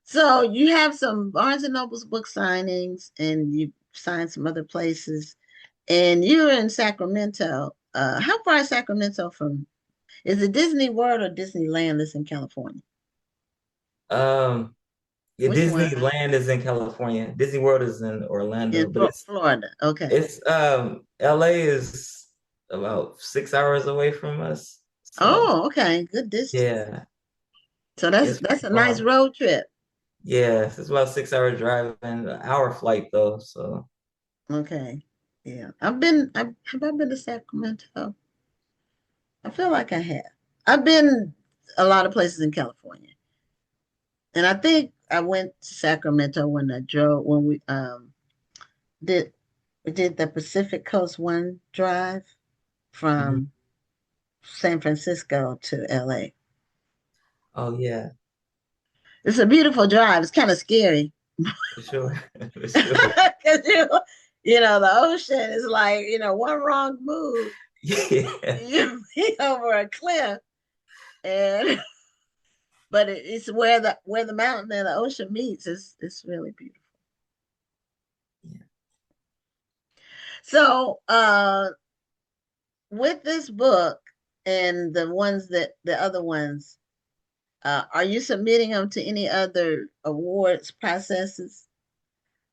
So you have some Barnes and Noble's book signings, and you signed some other places, and you're in Sacramento. How far is Sacramento from? Is it Disney World or Disneyland that's in California? Um, yeah, Which one? Disneyland is in California. Disney World is in Orlando, In but Florida. Okay. it's LA is about 6 hours away from us. So Oh, okay. Good distance. yeah, So it's that's pretty a nice far. road trip. Yeah, it's about 6 hour drive and an hour flight though. So Okay. Yeah. Have I been to Sacramento? I feel like I have. I've been a lot of places in California. And I think I went to Sacramento when did we did the Pacific Coast One drive Mhm. from San Francisco to LA. Oh yeah, It's a beautiful drive. It's kind of scary. for sure, for sure. Because the ocean is like, one wrong move, Yeah. you be over a cliff. And but it's where the mountain and the ocean meets. It's really beautiful. Yeah. So with this book and the other ones, are you submitting them to any other awards processes?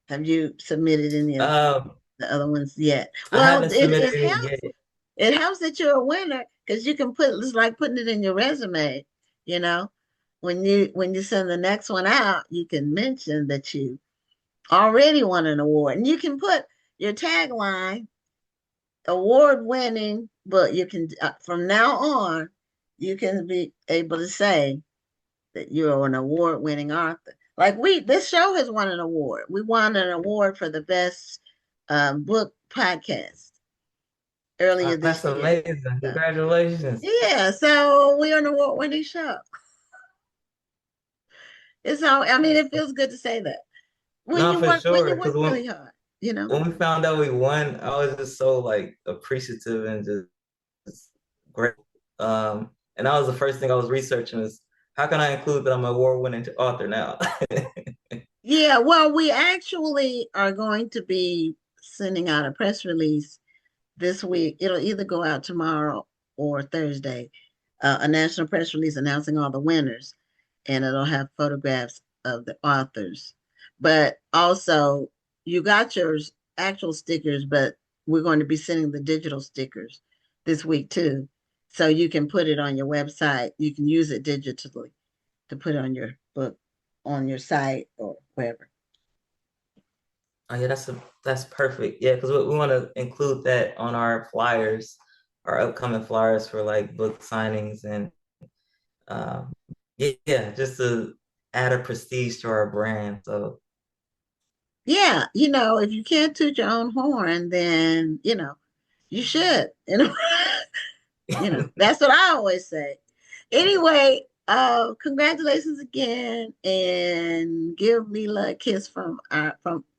Have you submitted any of Um, the other ones yet? I Well, haven't submitted any yet. it helps that you're a winner because you can it's like putting it in your resume, you know. When you send the next one out, you can mention that you already won an award. And you can put your tagline, award winning, but you can from now on, you can be able to say that you're an award winning author. Like this show has won an award. We won an award for the best book podcast earlier That's this year. amazing. So, Congratulations. yeah, so we're an award winning show. I mean, it feels good to say that when No, you for work sure. Because really hard, you know. when we found out we won, I was just so like appreciative and just great. And that was the first thing I was researching is how can I include that I'm an award-winning author now? Yeah, well, we actually are going to be sending out a press release this week. It'll either go out tomorrow or Thursday, a national press release announcing all the winners, and it'll have photographs of the authors. But also, you got your actual stickers, but we're going to be sending the digital stickers this week too. So you can put it on your website. You can use it digitally to put on your book, on your site or wherever. Oh yeah, that's perfect. Yeah, because we want to include that on our flyers, our upcoming flyers for like book signings and um, yeah, just to add a prestige to our brand. So Yeah, if you can't toot your own horn, then you should. That's what I always say. Anyway, congratulations again, and give Mila a kiss from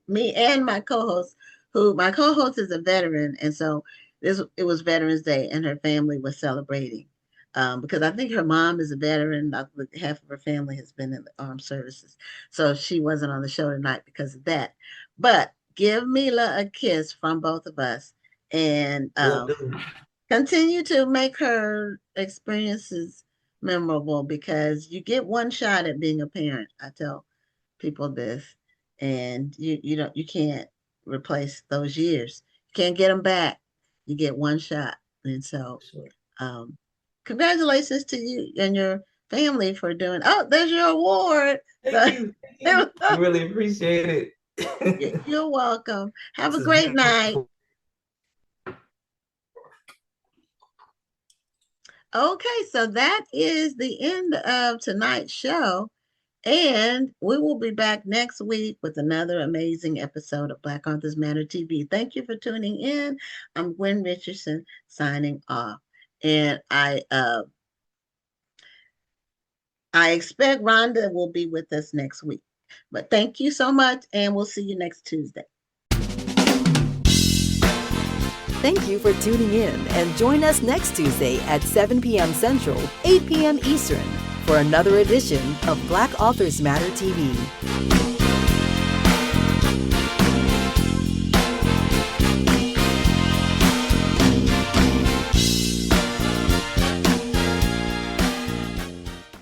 me and my co-host, who my co-host is a veteran, and so it was Veterans Day, and her family was celebrating. Because I think her mom is a veteran, half of her family has been in the armed services. So she wasn't on the show tonight because of that. But give Mila a kiss from both of us, and we'll do. continue to make her experiences memorable because you get one shot at being a parent. I tell people this, and you can't replace those years. You can't get them back. You get one shot, and so Sure. congratulations to you and your family for doing. Oh, there's your award. Thank you. We really appreciate it. You're welcome. Have a This is great night. beautiful. Okay, so that is the end of tonight's show. And we will be back next week with another amazing episode of Black Authors Matter TV. Thank you for tuning in. I'm Gwen Richardson signing off. And I expect Rhonda will be with us next week. But thank you so much, and we'll see you next Tuesday. Thank you for tuning in, and join us next Tuesday at 7 p.m. Central, 8 p.m. Eastern for another edition of Black Authors Matter TV.